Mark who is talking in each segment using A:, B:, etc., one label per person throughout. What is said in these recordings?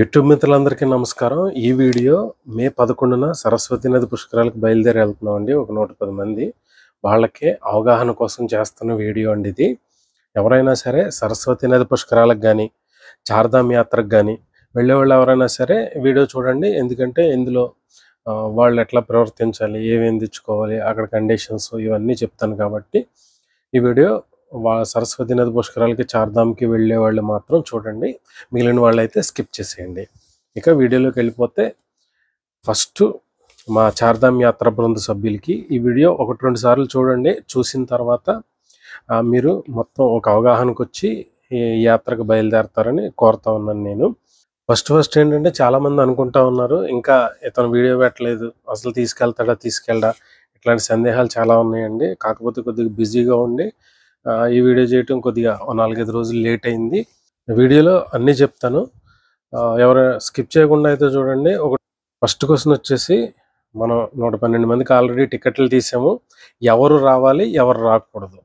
A: YouTube మిత్రులందరికీ నమస్కారం. ఈ వీడియో మే 11న సరస్వతి నది పుష్కరాలకు బయలుదేరి వెళ్తున్నామండి. ఒక 110 మంది. వాళ్ళకి అవగాహన కోసం చేస్తున్న వీడియో అండి ఇది. ఎవరైనా సరే సరస్వతి నది పుష్కరాలకు గానీ, చార్ధామ్ యాత్రకు గానీ వెళ్ళేవాళ్ళు ఎవరైనా సరే వీడియో చూడండి. ఎందుకంటే ఇందులో వాళ్ళు ఎట్లా ప్రవర్తించాలి, ఏమేమి తెచ్చుకోవాలి, అక్కడ కండిషన్స్ ఇవన్నీ చెప్తాను కాబట్టి ఈ వీడియో సరస్వతి నది పుష్కరాలకి చార్ధామ్కి వెళ్ళే వాళ్ళు మాత్రం చూడండి. మిగిలిన వాళ్ళైతే స్కిప్ చేసేయండి. ఇక వీడియోలోకి వెళ్ళిపోతే ఫస్ట్ మా చార్ధామ్ యాత్ర బృంద సభ్యులకి ఈ వీడియో 1-2 సార్లు చూడండి. చూసిన తర్వాత మీరు మొత్తం ఒక అవగాహనకు వచ్చి ఈ యాత్రకు బయలుదేరతారని కోరుతా ఉన్నాను నేను. ఫస్ట్ ఏంటంటే చాలామంది అనుకుంటా ఉన్నారు, ఇంకా ఇతను వీడియో పెట్టలేదు, అసలు తీసుకెళ్తాడా తీసుకెళ్ళడా, ఇట్లాంటి సందేహాలు చాలా ఉన్నాయండి. కాకపోతే కొద్దిగా బిజీగా ఉండి ఈ వీడియో చేయటం కొద్దిగా 4-5 రోజులు లేట్ అయింది. వీడియోలో అన్నీ చెప్తాను, ఎవరు స్కిప్ చేయకుండా అయితే చూడండి. ఫస్ట్ క్వశ్చన్ వచ్చేసి, మనం 112 మందికి ఆల్రెడీ టికెట్లు తీసాము. ఎవరు రావాలి, ఎవరు రాకూడదు.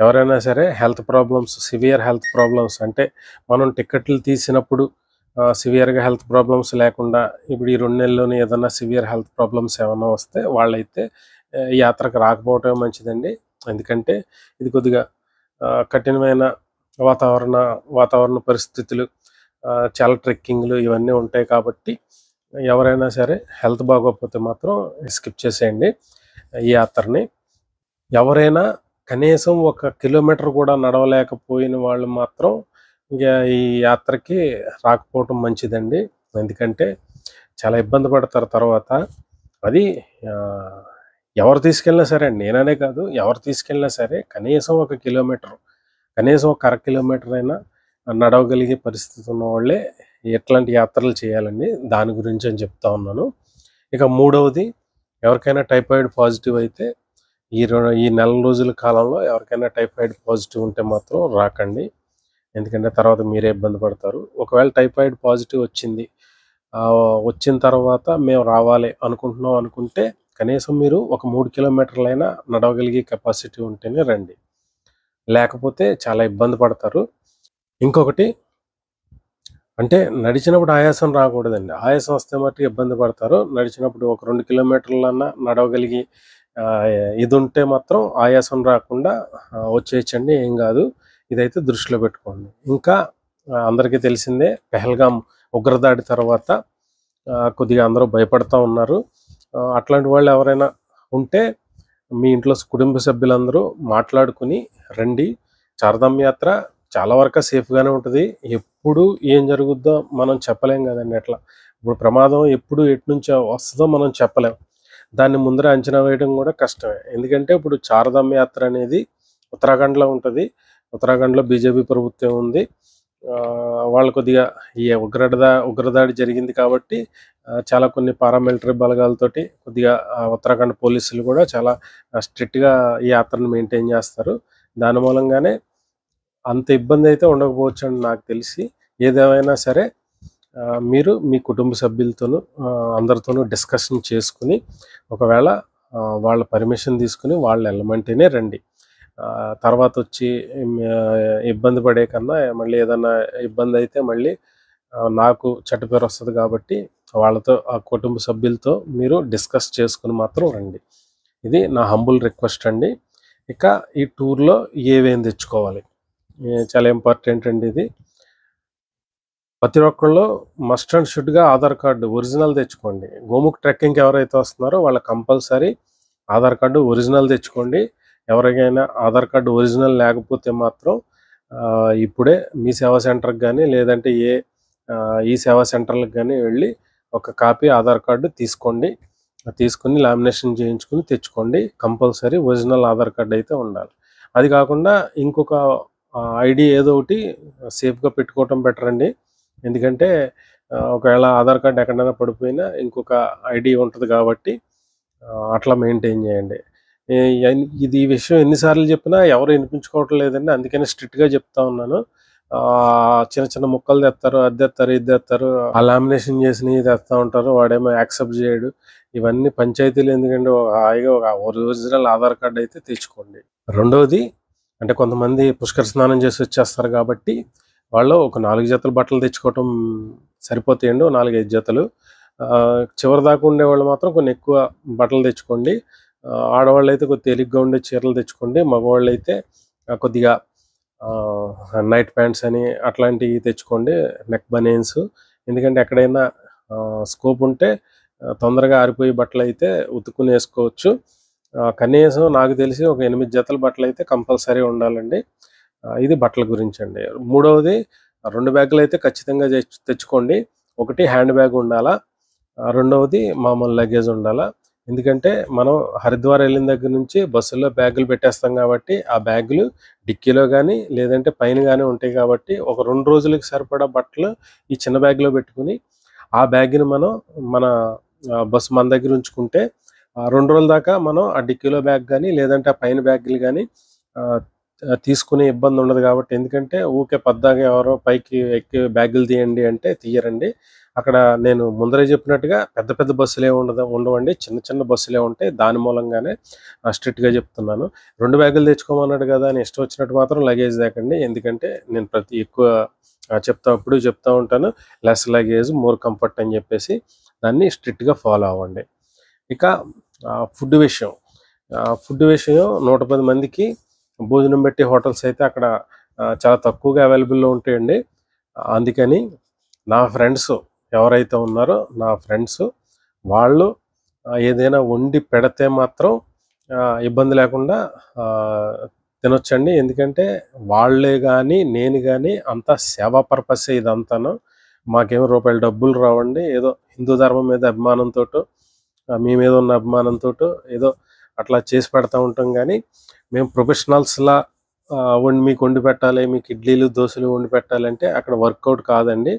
A: ఎవరైనా సరే health problems, severe health problems, అంటే మనం టికెట్లు తీసినప్పుడు సివియర్గా హెల్త్ ప్రాబ్లమ్స్ లేకుండా ఇప్పుడు ఈ 2 నెలల్లోనే ఏదైనా సివియర్ హెల్త్ ప్రాబ్లమ్స్ ఏమైనా వస్తే వాళ్ళైతే యాత్రకు రాకపోవటం మంచిదండి. ఎందుకంటే ఇది కొద్దిగా కఠినమైన వాతావరణ పరిస్థితులు, చాలా ట్రెక్కింగ్లు ఇవన్నీ ఉంటాయి కాబట్టి ఎవరైనా సరే హెల్త్ బాగోకపోతే మాత్రం స్కిప్ చేసేయండి ఈ యాత్రని. ఎవరైనా కనీసం 1 కిలోమీటర్ కూడా నడవలేకపోయిన వాళ్ళు మాత్రం ఇంకా ఈ యాత్రకి రాకపోవటం మంచిదండి. ఎందుకంటే చాలా ఇబ్బంది పడతారు తర్వాత. అది ఎవరు తీసుకెళ్ళినా సరే అండి, నేననే కాదు, ఎవరు తీసుకెళ్ళినా సరే కనీసం 1 కిలోమీటర్, కనీసం 1 అర కిలోమీటర్ అయినా నడవగలిగే పరిస్థితి ఉన్న వాళ్ళే ఎట్లాంటి యాత్రలు చేయాలండి. దాని గురించి అని చెప్తా ఉన్నాను. ఇక మూడవది, ఎవరికైనా టైఫాయిడ్ పాజిటివ్ అయితే ఈ నెల రోజుల కాలంలో ఎవరికైనా టైఫాయిడ్ పాజిటివ్ ఉంటే మాత్రం రాకండి. ఎందుకంటే తర్వాత మీరే ఇబ్బంది పడతారు. ఒకవేళ టైఫాయిడ్ పాజిటివ్ వచ్చిన తర్వాత మేము రావాలి అనుకుంటున్నాం అనుకుంటే కనీసం మీరు ఒక 3 కిలోమీటర్లైనా నడవగలిగే కెపాసిటీ ఉంటేనే రండి, లేకపోతే చాలా ఇబ్బంది పడతారు. ఇంకొకటి అంటే నడిచినప్పుడు ఆయాసం రాకూడదండి. ఆయాసం వస్తే మట్టుకు ఇబ్బంది పడతారు. నడిచినప్పుడు ఒక 2 కిలోమీటర్లన్నా నడవగలిగి ఇది ఉంటే మాత్రం ఆయాసం రాకుండా వచ్చేయచ్చండి, ఏం కాదు. ఇదైతే దృష్టిలో పెట్టుకోండి. ఇంకా అందరికీ తెలిసిందే, పెహల్గాం ఉగ్రదాడి తర్వాత కొద్దిగా అందరూ భయపడతా ఉన్నారు. అట్లాంటి వాళ్ళు ఎవరైనా ఉంటే మీ ఇంట్లో కుటుంబ సభ్యులందరూ మాట్లాడుకుని రండి. చార్ధామ్ యాత్ర చాలా వరకు సేఫ్గానే ఉంటుంది. ఎప్పుడు ఏం జరుగుద్దో మనం చెప్పలేం కదండి. ఎట్లా ఇప్పుడు ప్రమాదం ఎప్పుడు ఎట్నుంచి వస్తుందో మనం చెప్పలేం. దాన్ని ముందర అంచనా వేయడం కూడా కష్టమే. ఎందుకంటే ఇప్పుడు చార్ధామ్ యాత్ర అనేది ఉత్తరాఖండ్లో ఉంటుంది. ఉత్తరాఖండ్లో బీజేపీ ప్రభుత్వం ఉంది. వాళ్ళు కొద్దిగా ఈ ఉగ్రదాడి జరిగింది కాబట్టి చాలా కొన్ని పారామిలిటరీ బలగాలతోటి కొద్దిగా ఉత్తరాఖండ్ పోలీసులు కూడా చాలా స్ట్రిక్ట్గా ఈ యాత్రను మెయింటైన్ చేస్తారు. దాని మూలంగానే అంత ఇబ్బంది అయితే ఉండకపోవచ్చు అని నాకు తెలిసి. ఏదేమైనా సరే మీరు మీ కుటుంబ సభ్యులతోనూ అందరితోనూ డిస్కషన్ చేసుకుని ఒకవేళ వాళ్ళ పర్మిషన్ తీసుకుని వాళ్ళు వెళ్ళమంటేనే రండి. తర్వాత వచ్చి ఇబ్బంది పడే కన్నా మళ్ళీ ఏదన్నా ఇబ్బంది అయితే మళ్ళీ నాకు చెడ్డ పేరు వస్తుంది కాబట్టి వాళ్ళతో, ఆ కుటుంబ సభ్యులతో మీరు డిస్కస్ చేసుకుని మాత్రం రండి. ఇది నా హంబుల్ రిక్వెస్ట్ అండి. ఇక ఈ టూర్లో ఏవేం తెచ్చుకోవాలి చాలా ఇంపార్టెంట్ అండి. ఇది ప్రతి ఒక్కళ్ళు మస్ట్ అండ్ షుడ్గా ఆధార్ కార్డు ఒరిజినల్ తెచ్చుకోండి. గోముఖ్ ట్రెక్కింగ్కి ఎవరైతే వస్తున్నారో వాళ్ళు కంపల్సరీ ఆధార్ కార్డు ఒరిజినల్ తెచ్చుకోండి. ఎవరికైనా ఆధార్ కార్డు ఒరిజినల్ లేకపోతే మాత్రం ఇప్పుడే మీ సేవా సెంటర్కి కానీ లేదంటే ఈ సేవా సెంటర్లకు కానీ వెళ్ళి ఒక కాపీ ఆధార్ కార్డు తీసుకొని లామినేషన్ చేయించుకుని తెచ్చుకోండి. కంపల్సరీ ఒరిజినల్ ఆధార్ కార్డు అయితే ఉండాలి. అది కాకుండా ఇంకొక ఐడి ఏదో ఒకటి సేఫ్గా పెట్టుకోవటం బెటర్ అండి. ఎందుకంటే ఒకవేళ ఆధార్ కార్డు ఎక్కడైనా పడిపోయినా ఇంకొక ఐడి ఉంటుంది కాబట్టి అట్లా మెయింటైన్ చేయండి. ఈ విషయం ఎన్నిసార్లు చెప్పినా ఎవరు వినిపించుకోవటం లేదండి. అందుకని స్ట్రిక్ట్గా చెప్తా ఉన్నాను. చిన్న చిన్న ముక్కలు తెస్తారు, అది తెస్తారు, ఇది తెస్తారు, ఆ లామినేషన్ చేసినవి తెస్తూ ఉంటారు. వాడేమో యాక్సెప్ట్ చేయడు. ఇవన్నీ పంచాయతీలు ఎందుకంటే హాయిగా ఒక ఒరిజినల్ ఆధార్ కార్డు అయితే తెచ్చుకోండి. రెండోది, అంటే కొంతమంది పుష్కర స్నానం చేసి వచ్చేస్తారు కాబట్టి వాళ్ళు ఒక 4 జతలు బట్టలు తెచ్చుకోవటం సరిపోతాయండి. 4, 5 జతలు. చివరి దాకా ఉండేవాళ్ళు మాత్రం కొన్ని ఎక్కువ బట్టలు తెచ్చుకోండి. ఆడవాళ్ళైతే కొద్దిగా తేలిగ్గా ఉండే చీరలు తెచ్చుకోండి. మగవాళ్ళైతే కొద్దిగా నైట్ ప్యాంట్స్ అని అట్లాంటివి తెచ్చుకోండి. Neck banians. ఎందుకంటే ఎక్కడైనా స్కోప్ ఉంటే తొందరగా ఆరిపోయే బట్టలైతే ఉతుక్కుని వేసుకోవచ్చు. కనీసం నాకు తెలిసి ఒక 8 జతల బట్టలైతే కంపల్సరీ ఉండాలండి. ఇది బట్టల గురించండి. మూడవది 2 బ్యాగులైతే ఖచ్చితంగా తెచ్చుకోండి. ఒకటి హ్యాండ్ బ్యాగ్ ఉండాలా. రెండవది మామూలు లగేజ్ ఉండాలా. ఎందుకంటే మనం హరిద్వార్ వెళ్ళిన దగ్గర నుంచి బస్సుల్లో బ్యాగులు పెట్టేస్తాం కాబట్టి ఆ బ్యాగులు డిక్కీలో కానీ లేదంటే పైన కానీ ఉంటాయి కాబట్టి ఒక 2 రోజులకి సరిపడా బట్టలు ఈ చిన్న బ్యాగ్లో పెట్టుకుని ఆ బ్యాగ్ని మనం మన బస్సు మన దగ్గర ఉంచుకుంటే 2 రోజుల దాకా మనం ఆ డిక్కీలో బ్యాగ్ కానీ లేదంటే ఆ పైన బ్యాగులు కానీ తీసుకునే ఇబ్బంది ఉండదు కాబట్టి. ఎందుకంటే ఊకే పద్దాగా ఎవరో పైకి ఎక్కి బ్యాగులు తీయండి అంటే తీయరండి. అక్కడ నేను ముందరే చెప్పినట్టుగా పెద్ద పెద్ద బస్సులే ఉండవండి. చిన్న చిన్న బస్సులే ఉంటాయి. దాని మూలంగానే స్ట్రిక్ట్గా చెప్తున్నాను. 2 బ్యాగులు తెచ్చుకోమన్నాడు కదా అని ఇష్టం వచ్చినట్టు మాత్రం లగేజ్ తేకండి. ఎందుకంటే నేను ఎక్కువ ఎప్పుడు చెప్తా ఉంటాను, లెస్ లగేజ్ మోర్ కంఫర్ట్ అని చెప్పేసి దాన్ని స్ట్రిక్ట్గా ఫాలో అవ్వండి. ఇక ఫుడ్ విషయం 110 మందికి భోజనం పెట్టి హోటల్స్ అయితే అక్కడ చాలా తక్కువగా అవైలబుల్లో ఉంటాయండి. అందుకని నా ఫ్రెండ్స్ ఎవరైతే ఉన్నారో వాళ్ళు ఏదైనా వండి పెడితే మాత్రం ఇబ్బంది లేకుండా తినొచ్చండి. ఎందుకంటే వాళ్ళే కానీ నేను కానీ అంతా సేవా పర్పసే ఇదంతాను. మాకేమో రూపాయలు డబ్బులు రావండి. ఏదో హిందూ ధర్మం మీద అభిమానంతో మీ మీద ఉన్న అభిమానంతో ఏదో అట్లా చేసి పెడతా ఉంటాం. కానీ మేము ప్రొఫెషనల్స్లా మీకు వండి పెట్టాలి, మీకు ఇడ్లీలు దోశలు వండి పెట్టాలంటే అక్కడ వర్కౌట్ కాదండి.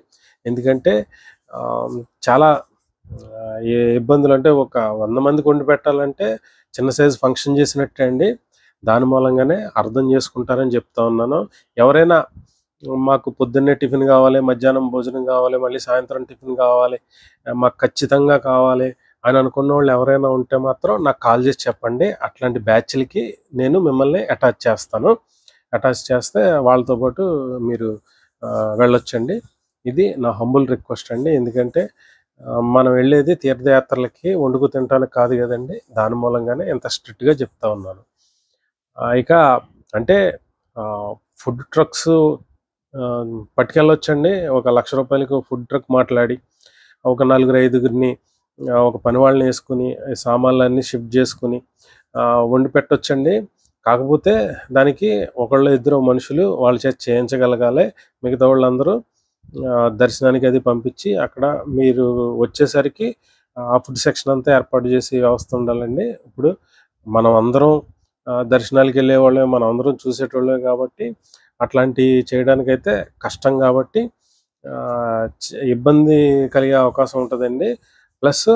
A: ఎందుకంటే చాలా ఇబ్బందులు. అంటే ఒక 100 మందికి వండి పెట్టాలంటే చిన్న సైజు ఫంక్షన్ చేసినట్టే అండి. దాని మూలంగానే అర్థం చేసుకుంటారని చెప్తా ఉన్నాను. ఎవరైనా మాకు పొద్దున్నే టిఫిన్ కావాలి, మధ్యాహ్నం భోజనం కావాలి, మళ్ళీ సాయంత్రం టిఫిన్ కావాలి, మాకు ఖచ్చితంగా కావాలి అని అనుకున్న వాళ్ళు ఎవరైనా ఉంటే మాత్రం నాకు కాల్ చేసి చెప్పండి. అట్లాంటి బ్యాచ్లకి నేను మిమ్మల్ని అటాచ్ చేస్తాను. అటాచ్ చేస్తే వాళ్ళతో పాటు మీరు వెళ్ళొచ్చండి. ఇది నా హంబుల్ రిక్వెస్ట్ అండి. ఎందుకంటే మనం వెళ్ళేది తీర్థయాత్రలకి వండుకు తినడానికి కాదు కదండి. దాని మూలంగానే ఎంత స్ట్రిక్ట్గా చెప్తా ఉన్నాను. ఇక అంటే ఫుడ్ ట్రక్స్ పట్టుకెళ్ళొచ్చండి. ఒక ₹1,00,000 ఫుడ్ ట్రక్ మాట్లాడి ఒక 4-5గురిని ఒక పని వాళ్ళని వేసుకుని సామాన్లన్నీ షిఫ్ట్ చేసుకుని వండి పెట్టొచ్చండి. కాకపోతే దానికి ఒకళ్ళు ఇద్దరు మనుషులు వాళ్ళ చేత చేయించగలగాలి. మిగతా వాళ్ళందరూ దర్శనానికి అది పంపించి అక్కడ మీరు వచ్చేసరికి ఆ ఫుడ్ సెక్షన్ అంతా ఏర్పాటు చేసి వ్యవస్థ ఉండాలండి. ఇప్పుడు మనం అందరం దర్శనాలకు వెళ్ళేవాళ్ళే, మనం అందరం చూసేటోళ్ళే కాబట్టి అట్లాంటివి చేయడానికైతే కష్టం కాబట్టి ఇబ్బంది కలిగే అవకాశం ఉంటుందండి. ప్లస్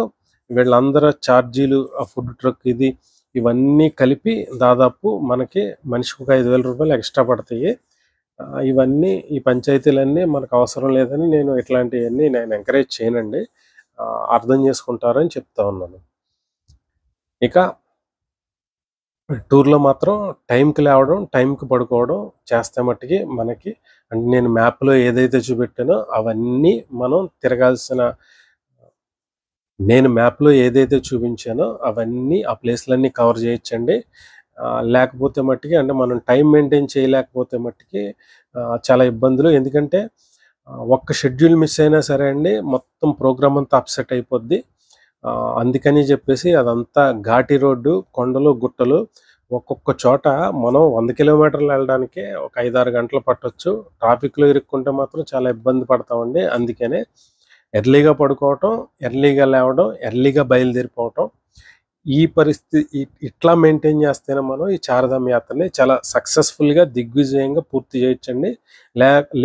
A: వీళ్ళందరూ ఛార్జీలు, ఆ ఫుడ్ ట్రక్ ఇవన్నీ కలిపి దాదాపు మనకి మనిషికి ఒక ₹5,000 ఎక్స్ట్రా పడతాయి. ఇవన్నీ ఈ పంచాయతీలన్నీ మనకు అవసరం లేదని నేను ఇట్లాంటివన్నీ నేను ఎంకరేజ్ చేయనండి. అర్థం చేసుకుంటారని చెప్తా ఉన్నాను. ఇక టూర్లో మాత్రం టైంకి లేవడం, టైంకి పడుకోవడం చేస్తే మట్టుకి మనకి, అంటే నేను మ్యాప్లో ఏదైతే చూపెట్టానో అవన్నీ మనం నేను మ్యాప్లో ఏదైతే చూపించానో అవన్నీ ఆ ప్లేస్లన్నీ కవర్ చేయొచ్చండి. లేకపోతే మట్టుకి, అంటే మనం టైం మెయింటైన్ చేయలేకపోతే మట్టుకి చాలా ఇబ్బందులు. ఎందుకంటే ఒక్క షెడ్యూల్ మిస్ అయినా సరే అండి మొత్తం ప్రోగ్రామ్ అంతా అప్సెట్ అయిపోద్ది. అందుకని చెప్పేసి అదంతా ఘాటి రోడ్డు, కొండలు గుట్టలు. ఒక్కొక్క చోట మనం 100 కిలోమీటర్లు వెళ్ళడానికే ఒక 5-6 గంటలు పట్టొచ్చు. ట్రాఫిక్లో ఇరుక్కుంటే మాత్రం చాలా ఇబ్బంది పడతామండి. అందుకనే ఎర్లీగా పడుకోవటం, ఎర్లీగా లేవడం, ఎర్లీగా బయలుదేరిపోవటం, ఈ పరిస్థితి ఇట్లా మెయింటైన్ చేస్తేనే మనం ఈ చార్ధామ్ యాత్రని చాలా సక్సెస్ఫుల్గా దిగ్విజయంగా పూర్తి చేయొచ్చండి.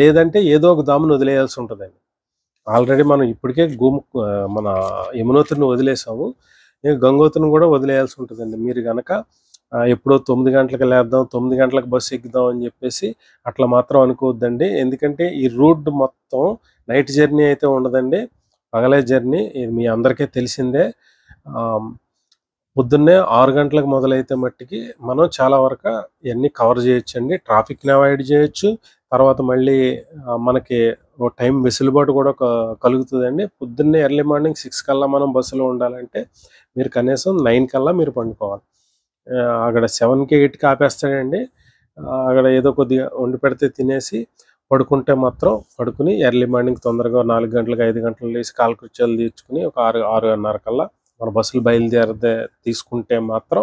A: లేదంటే ఏదో ఒక దామును వదిలేయాల్సి ఉంటుందండి. ఆల్రెడీ మనం ఇప్పటికే మన యమునోత్రిని వదిలేసాము. గంగోత్రిని కూడా వదిలేయాల్సి ఉంటుందండి. మీరు కనుక ఎప్పుడో 9 గంటలకు లేద్దాం, 9 గంటలకు బస్సు ఎక్కుదాం అని చెప్పేసి అట్లా మాత్రం అనుకోవద్దండి. ఎందుకంటే ఈ రూట్ మొత్తం నైట్ జర్నీ అయితే ఉండదండి, పగలే జర్నీ. ఇది మీ అందరికీ తెలిసిందే. పొద్దున్నే 6 గంటలకు మొదలైతే మట్టికి మనం చాలా వరకు ఇవన్నీ కవర్ చేయొచ్చండి. ట్రాఫిక్ని అవాయిడ్ చేయొచ్చు, తర్వాత మళ్ళీ మనకి ఓ టైం వెసులుబాటు కూడా కలుగుతుందండి. పొద్దున్నే ఎర్లీ మార్నింగ్ 6 కల్లా మనం బస్సులో ఉండాలంటే మీరు కనీసం 9 కల్లా మీరు పండుకోవాలి. అక్కడ 7కి 8కి ఆపేస్తాడండి. అక్కడ ఏదో కొద్దిగా వండి పెడితే తినేసి పడుకుంటే మాత్రం పడుకుని ఎర్లీ మార్నింగ్ తొందరగా 4 గంటలకు 5 గంటలకు లేచి కాలకృత్యాలు తీర్చుకుని ఒక 6:30 కల్లా మన బస్సులు తీసుకుంటే మాత్రం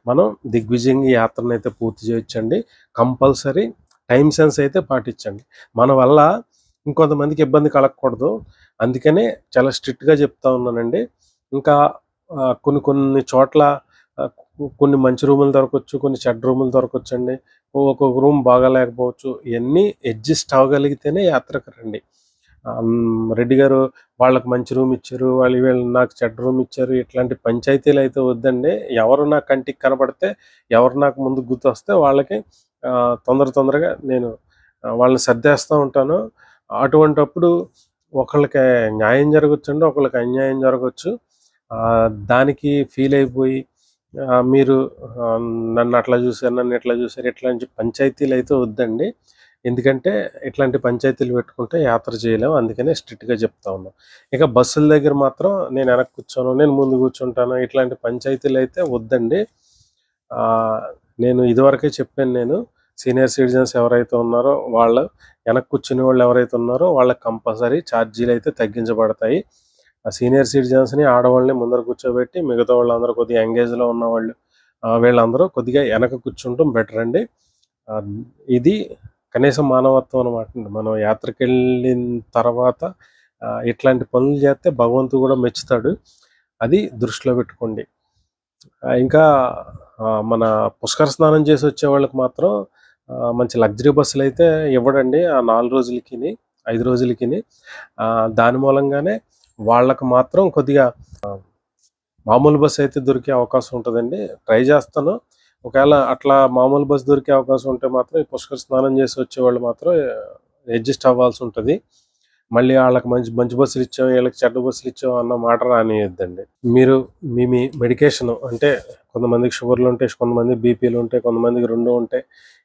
A: మనం దిగ్విజయంగా ఈ యాత్రనైతే పూర్తి చేయొచ్చండి. కంపల్సరీ టైం సెన్స్ అయితే పాటించండి. మన వల్ల ఇంకొంతమందికి ఇబ్బంది కలగకూడదు. అందుకనే చాలా స్ట్రిక్ట్‌గా చెప్తా ఉన్నానండి. ఇంకా కొన్ని చోట్ల కొన్ని మంచి రూములు దొరకొచ్చు, కొన్ని చెడ్డ రూములు దొరకొచ్చండి. ఒక్కొక్క రూమ్ బాగాలేకపోవచ్చు. ఇయన్నీ అడ్జస్ట్ అవ్వగలిగితేనే యాత్రకు రండి. రెడ్డి గారు వాళ్ళకి మంచి రూమ్ ఇచ్చారు, వీళ్ళు నాకు చెడ్డ రూమ్ ఇచ్చారు, ఇట్లాంటి పంచాయతీలు అయితే వద్దండి. ఎవరు నా కంటికి కనపడితే, ఎవరు నాకు ముందు గుర్తొస్తే వాళ్ళకి తొందరగా నేను వాళ్ళని సర్దేస్తూ ఉంటాను. అటువంటప్పుడు ఒకళ్ళకి న్యాయం జరగొచ్చండి, ఒకళ్ళకి అన్యాయం జరగొచ్చు. దానికి ఫీల్ అయిపోయి మీరు నన్ను అట్లా చూసారు, నన్ను ఇట్లా చూసారు, ఇట్లాంటి పంచాయతీలు అయితే వద్దండి. ఎందుకంటే ఇట్లాంటి పంచాయతీలు పెట్టుకుంటే యాత్ర చేయలేము. అందుకనే స్ట్రిక్ట్‌గా చెప్తా ఉన్నాం. ఇక బస్సుల దగ్గర మాత్రం నేను వెనక్కి కూర్చోను, నేను ముందు కూర్చుంటాను, ఇట్లాంటి పంచాయతీలు అయితే వద్దండి. నేను ఇదివరకే చెప్పాను. సీనియర్ సిటిజన్స్ ఎవరైతే ఉన్నారో వాళ్ళు వెనక్కి కూర్చునే వాళ్ళు ఎవరైతే ఉన్నారో వాళ్ళకి కంపల్సరీ ఛార్జీలు అయితే తగ్గించబడతాయి. ఆ సీనియర్ సిటిజన్స్‌ని, ఆడవాళ్ళని ముందర కూర్చోబెట్టి మిగతా వాళ్ళందరూ కొద్దిగా యంగేజ్‌లో ఉన్నవాళ్ళు వీళ్ళందరూ కొద్దిగా వెనక కూర్చుంటం బెటర్ అండి. ఇది కనీసం మానవత్వం అనమాట. మనం యాత్రకెళ్ళిన తర్వాత ఇట్లాంటి పనులు చేస్తే భగవంతుడు కూడా మెచ్చుతాడు. అది దృష్టిలో పెట్టుకోండి. ఇంకా మన పుష్కర స్నానం చేసి వచ్చే వాళ్ళకి మాత్రం మంచి లగ్జరీ బస్సులు అయితే ఇవ్వడండి. ఆ 4 రోజులకిని 5 రోజులకిని దాని మూలంగానే వాళ్ళకి మాత్రం కొద్దిగా మామూలు బస్సు అయితే దొరికే అవకాశం ఉంటుందండి. ట్రై చేస్తాను. ఒకవేళ అట్లా మామూలు బస్సు దొరికే అవకాశం ఉంటే మాత్రం ఈ పుష్కర స్నానం చేసి వచ్చేవాళ్ళు మాత్రం అడ్జస్ట్ అవ్వాల్సి ఉంటుంది. మళ్ళీ వాళ్ళకి మంచి బస్సులు ఇచ్చాం, వీళ్ళకి చెడ్డ బస్సులు ఇచ్చాం అన్న మాట రానియద్దండి. మీరు మీ మెడికేషన్ అంటే కొంతమందికి షుగర్లు ఉంటాయి, కొంతమంది బీపీలు ఉంటాయి, కొంతమందికి 2 ఉంటాయి.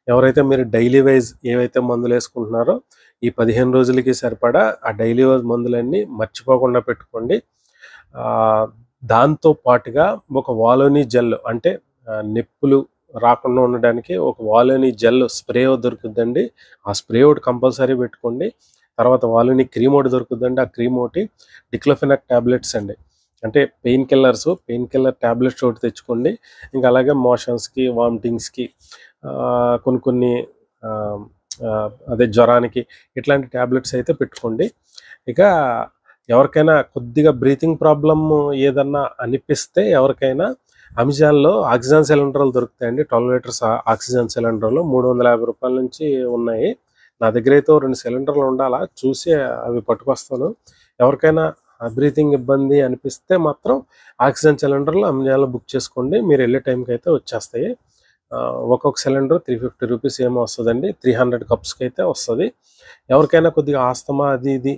A: ఎవరైతే మీరు డైలీ వైజ్ ఏవైతే మందులు వేసుకుంటున్నారో ఈ 15 రోజులకి సరిపడా ఆ డైలీ వైజ్ మందులన్నీ మర్చిపోకుండా పెట్టుకోండి. దాంతో పాటుగా ఒక వాలోని జెల్ అంటే నొప్పులు రాకుండా ఉండడానికి ఒక వాలోని జెల్ స్ప్రే దొరుకుతుందండి. ఆ స్ప్రే ఒకటి కంపల్సరీ పెట్టుకోండి. తర్వాత వాలోని క్రీమ్ ఒకటి దొరుకుతుందండి. ఆ క్రీమ్ ఒకటి డిక్లోఫెనాక్ టాబ్లెట్స్ అండి, అంటే పెయిన్ కిల్లర్ టాబ్లెట్స్ ఒకటి తెచ్చుకోండి. ఇంకా అలాగే మోషన్స్కి, వామిటింగ్స్కి, కొన్ని అదే జ్వరానికి ఇట్లాంటి టాబ్లెట్స్ అయితే పెట్టుకోండి. ఇక ఎవరికైనా కొద్దిగా బ్రీతింగ్ ప్రాబ్లమ్ ఏదన్నా అనిపిస్తే ఎవరికైనా అమెజాన్లో ఆక్సిజన్ సిలిండర్లు దొరుకుతాయండి. 12 లీటర్స్ ఆక్సిజన్ సిలిండర్లు 350 రూపాయల నుంచి ఉన్నాయి. నా దగ్గర అయితే 2 సిలిండర్లు ఉండాలా, చూసి అవి పట్టుకొస్తాను. ఎవరికైనా బ్రీతింగ్ ఇబ్బంది అనిపిస్తే మాత్రం ఆక్సిజన్ సిలిండర్లు అమెజాన్లో బుక్ చేసుకోండి. మీరు వెళ్ళే టైంకి అయితే వచ్చేస్తాయి. ఒక్కొక్క సిలిండర్ 350 రూపీస్ ఏమో వస్తుందండి. 300 కప్స్కి అయితే వస్తుంది. ఎవరికైనా కొద్దిగా ఆస్తమా అది ఇది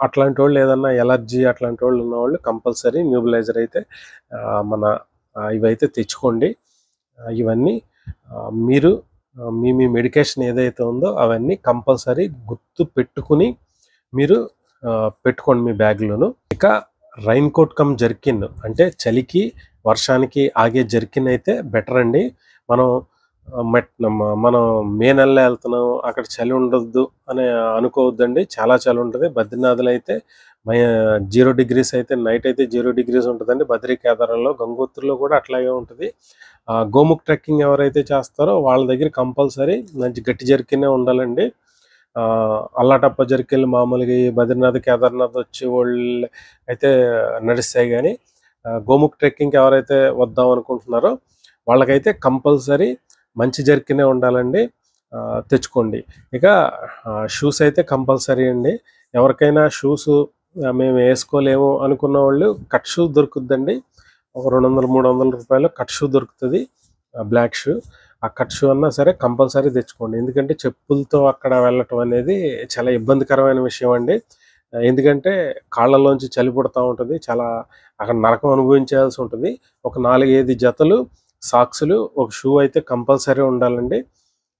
A: అట్లాంటి వాళ్ళు, ఏదన్నా ఎలర్జీ అట్లాంటి వాళ్ళు ఉన్నవాళ్ళు కంపల్సరీ న్యూబిలైజర్ అయితే ఇవైతే తెచ్చుకోండి. ఇవన్నీ మీరు మీ మెడికేషన్ ఏదైతే ఉందో అవన్నీ కంపల్సరీ గుర్తు పెట్టుకుని మీరు పెట్టుకోండి మీ బ్యాగ్లోను. ఇక రైన్ కోట్ కమ్ జర్కిన్ అంటే చలికి వర్షానికి ఆగే జర్కిన్ అయితే బెటర్ అండి. మనం మే నెలలో వెళ్తున్నాం, అక్కడ చలి ఉండొద్దు అని అనుకోవద్దండి. చాలా చలి ఉంటుంది. బద్రీనాథ్లో అయితే 0 degrees అయితే నైట్ అయితే 0 degrees ఉంటుందండి. బద్రీ కేదారంలో, గంగోత్రిలో కూడా అట్లాగే ఉంటుంది. గోముఖ్ ట్రెక్కింగ్ ఎవరైతే చేస్తారో వాళ్ళ దగ్గర కంపల్సరీ మంచి గట్టి జర్కినే ఉండాలండి. అల్లాటప్ప జర్కిన్లు మామూలుగా ఈ బద్రీనాథ్, కేదార్నాథ్ వచ్చే వాళ్ళు అయితే నడుస్తాయి. కానీ గోముఖ్ ట్రెక్కింగ్కి ఎవరైతే వద్దాం అనుకుంటున్నారో వాళ్ళకైతే కంపల్సరీ మంచి జర్కినే ఉండాలండి. తెచ్చుకోండి. ఇక షూస్ అయితే కంపల్సరీ అండి. ఎవరికైనా షూస్ మేము వేసుకోలేము అనుకున్న వాళ్ళు కట్ షూ దొరుకుతుందండి. ఒక 200-300 రూపాయలు కట్ షూ దొరుకుతుంది, బ్లాక్ షూ. ఆ కట్ షూ అన్నా సరే కంపల్సరీ తెచ్చుకోండి. ఎందుకంటే చెప్పులతో అక్కడ వెళ్ళటం అనేది చాలా ఇబ్బందికరమైన విషయం అండి. ఎందుకంటే కాళ్ళలోంచి చలి పుడతా ఉంటుంది, చాలా అక్కడ నరకం అనుభవించాల్సి ఉంటుంది. ఒక 4-5 జతలు సాక్సులు, ఒక షూ అయితే కంపల్సరీ ఉండాలండి.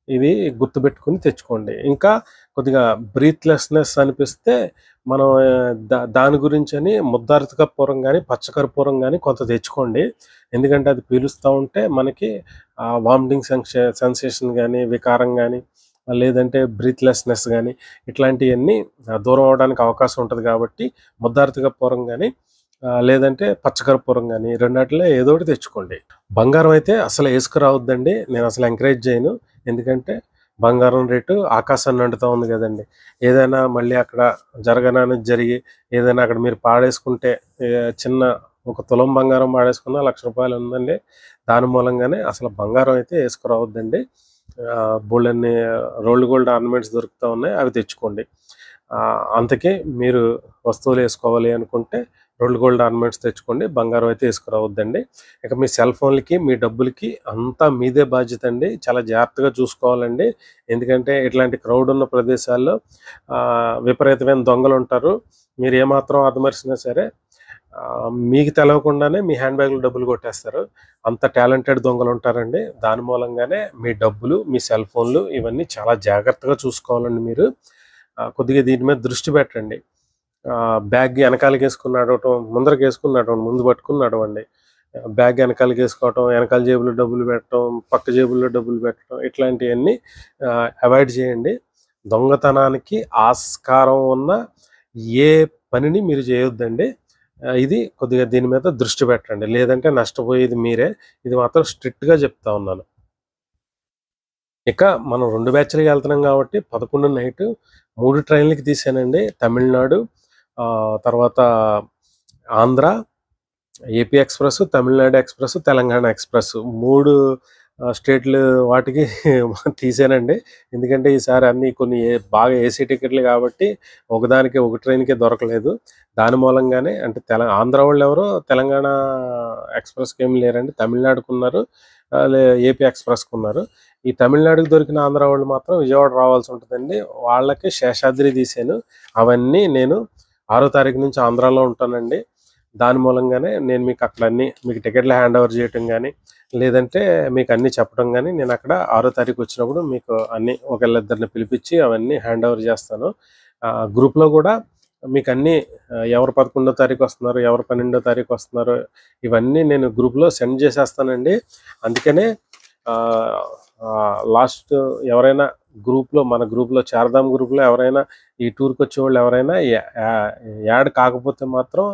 A: ఇది గుర్తుపెట్టుకుని తెచ్చుకోండి. ఇంకా కొద్దిగా బ్రీత్‌లెస్‌నెస్ అనిపిస్తే మనం దాని గురించని ముద్దార్థకర్పూరం గాని, పచ్చకర్పూరం గాని కొంత తెచ్చుకోండి. ఎందుకంటే అది పీలుస్తా ఉంటే మనకి వామిటింగ్ సెన్సేషన్ గాని, వికారం గాని, లేదంటే బ్రీత్‌లెస్‌నెస్ గాని ఇట్లాంటియన్నీ దూరం అవ్వడానికి అవకాశం ఉంటది కాబట్టి ముద్దార్థకర్పూరం గాని, లేదంటే పచ్చకర్పూరం గాని రెండాటిలో ఏదో ఒకటి తెచ్చుకోండి. బంగారం అయితే అసలు ఏసుకురావద్దండి. నేనసలు ఎంకరేజ్ చేయను. ఎందుకంటే బంగారం రేటు ఆకాశాన్ని అంటుతా ఉంది గదండీ! ఏదైనా మళ్ళీ అక్కడ జరగననేది జరిగి ఏదైనా అక్కడ మీరు పాడేసుకుంటే చిన్న ఒక తులం బంగారం పాడేసుకున్న రూ. 1,00,000 ఉందండి. దాని మూలంగానే అసలు బంగారం అయితే ఏసుకురావద్దండి. బోలెడన్ని రోల్డ్ గోల్డ్ ఆర్నమెంట్స్ దొరుకుతా ఉన్నాయి. అవి తెచ్చుకోండి. అంతకే మీరు వస్తువులు ఏసుకోవాలి అనుకుంటే రోల్డ్ గోల్డ్ ఆర్నమెంట్స్ తెచ్చుకోండి. బంగారం అయితే ఏసుకురావద్దండి. ఇక మీ సెల్ ఫోన్‌లకి, మీ డబ్బులకి అంతా మీదే బాధ్యత అండి. చాలా జాగ్రత్తగా చూసుకోవాలండి. ఎందుకంటే ఇట్లాంటి క్రౌడ్ ఉన్న ప్రదేశాల్లో విపరీతమైన దొంగలుంటారు. మీరు ఏమాత్రం అదమర్చినా సరే మీకు తెలవకుండానే మీ హ్యాండ్ బ్యాగ్‌లో డబ్బులు కొట్టేస్తారు. అంత టాలెంటెడ్ దొంగలుంటారండి. దాని మూలంగానే మీ డబ్బులు, మీ సెల్ ఫోన్‌లు ఇవన్నీ చాలా జాగ్రత్తగా చూసుకోవాలండి మీరు. కొద్దిగా దీని మీద దృష్టి పెట్టండి. బ్యాగ్ వెనకాలకేసుకొని నడవటం, ముందరకేసుకొని నడవండి. ముందు పట్టుకొని నడవండి. బ్యాగ్ వెనకాలకేసుకోవటం, వెనకాల జేబులో డబ్బులు పెట్టడం, పక్క జేబుల్లో డబ్బులు పెట్టడం ఇట్లాంటియన్నీ అవాయిడ్ చేయండి. దొంగతనానికి ఆస్కారం ఉన్న ఏ పనిని మీరు చేయొద్దండి. ఇది కొద్దిగా దీని మీద దృష్టి పెట్టండి. లేదంటే నష్టపోయేది మీరే. ఇది మాత్రం స్ట్రిక్ట్‌గా చెప్తా ఉన్నాను. ఇక మనం 2 బ్యాచ్‌లుగా వెళ్తున్నాం కాబట్టి 11 నైటు 3 ట్రైన్‌లకి తీశానండి. తమిళనాడు, తర్వాత Andhra, AP express, Tamil Nadu express, Telangana express 3 స్టేట్‌లు వాటికి తీశానండి. ఎందుకంటే ఈసారి అన్నీ కొన్ని బాగా ఏసీ టికెట్లు కాబట్టి ఒకదానికి ఒక ట్రైన్‌కే దొరకలేదు. దాని మూలంగానే అంటే ఆంధ్ర వాళ్ళెవరో తెలంగాణ ఎక్స్‌ప్రెస్‌కేమి లేరండి. తమిళనాడుకున్నారు, ఏపీ ఎక్స్‌ప్రెస్‌కున్నారు. ఈ తమిళనాడుకి దొరికిన ఆంధ్ర వాళ్ళు మాత్రం విజయవాడ రావాల్సి ఉంటదండి. వాళ్ళకి శేషాద్రి తీశాను. అవన్నీ నేను 6వ తారీఖు నుంచి ఆంధ్రాలో ఉంటానండి. దాని మూలంగానే నేను మీకు అక్కడ మీకు టికెట్లు హ్యాండ్ ఓవర్ చేయటం గానీ, లేదంటే మీకు అన్నీ చెప్పడం గానీ, నేను అక్కడ 6వ తారీఖు వచ్చినప్పుడు మీకు అన్నీ ఒకళ్ళిద్దరిని పిలిపించి అవన్నీ హ్యాండ్ ఓవర్ చేస్తాను. గ్రూప్‌లో కూడా మీకు అన్నీ ఎవరు 11వ తారీఖు వస్తున్నారు, ఎవరు 12వ తారీఖు వస్తున్నారు, ఇవన్నీ నేను గ్రూప్‌లో సెండ్ చేసేస్తానండి. అందుకనే లాస్ట్ ఎవరైనా మన గ్రూప్‌లో చార్ధామ్ గ్రూప్‌లో ఎవరైనా ఈ టూర్‌కి వచ్చేవాళ్ళు ఎవరైనా యాడ్ కాకపోతే మాత్రం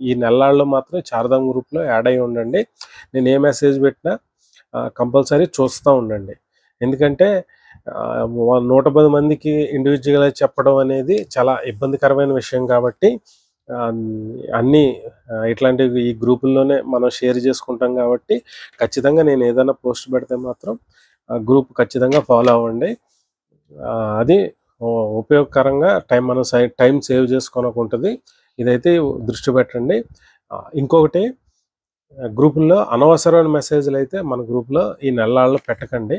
A: ఈ నెల్లాళ్ళలో మాత్రం చార్ధామ్ గ్రూప్‌లో యాడ్ అయ్యి ఉండండి. నేను ఏ మెసేజ్ పెట్టినా కంపల్సరీ చూస్తూ ఉండండి. ఎందుకంటే 110 మందికి ఇండివిడ్యువల్‌గా చెప్పడం అనేది చాలా ఇబ్బందికరమైన విషయం కాబట్టి అన్నీ ఇట్లాంటివి ఈ గ్రూపుల్లోనే మనం షేర్ చేసుకుంటాం కాబట్టి ఖచ్చితంగా నేను ఏదైనా పోస్ట్ పెడితే మాత్రం గ్రూప్ ఖచ్చితంగా ఫాలో అవ్వండి. అది ఉపయోగకరంగా మనం టైం సేవ్ చేసుకోవడానికి ఉంటుంది. ఇదైతే దృష్టి పెట్టండి. ఇంకొకటి గ్రూపుల్లో అనవసరమైన మెసేజ్‌లు అయితే మన గ్రూప్‌లో ఈ నెల్లాళ్ళు పెట్టకండి.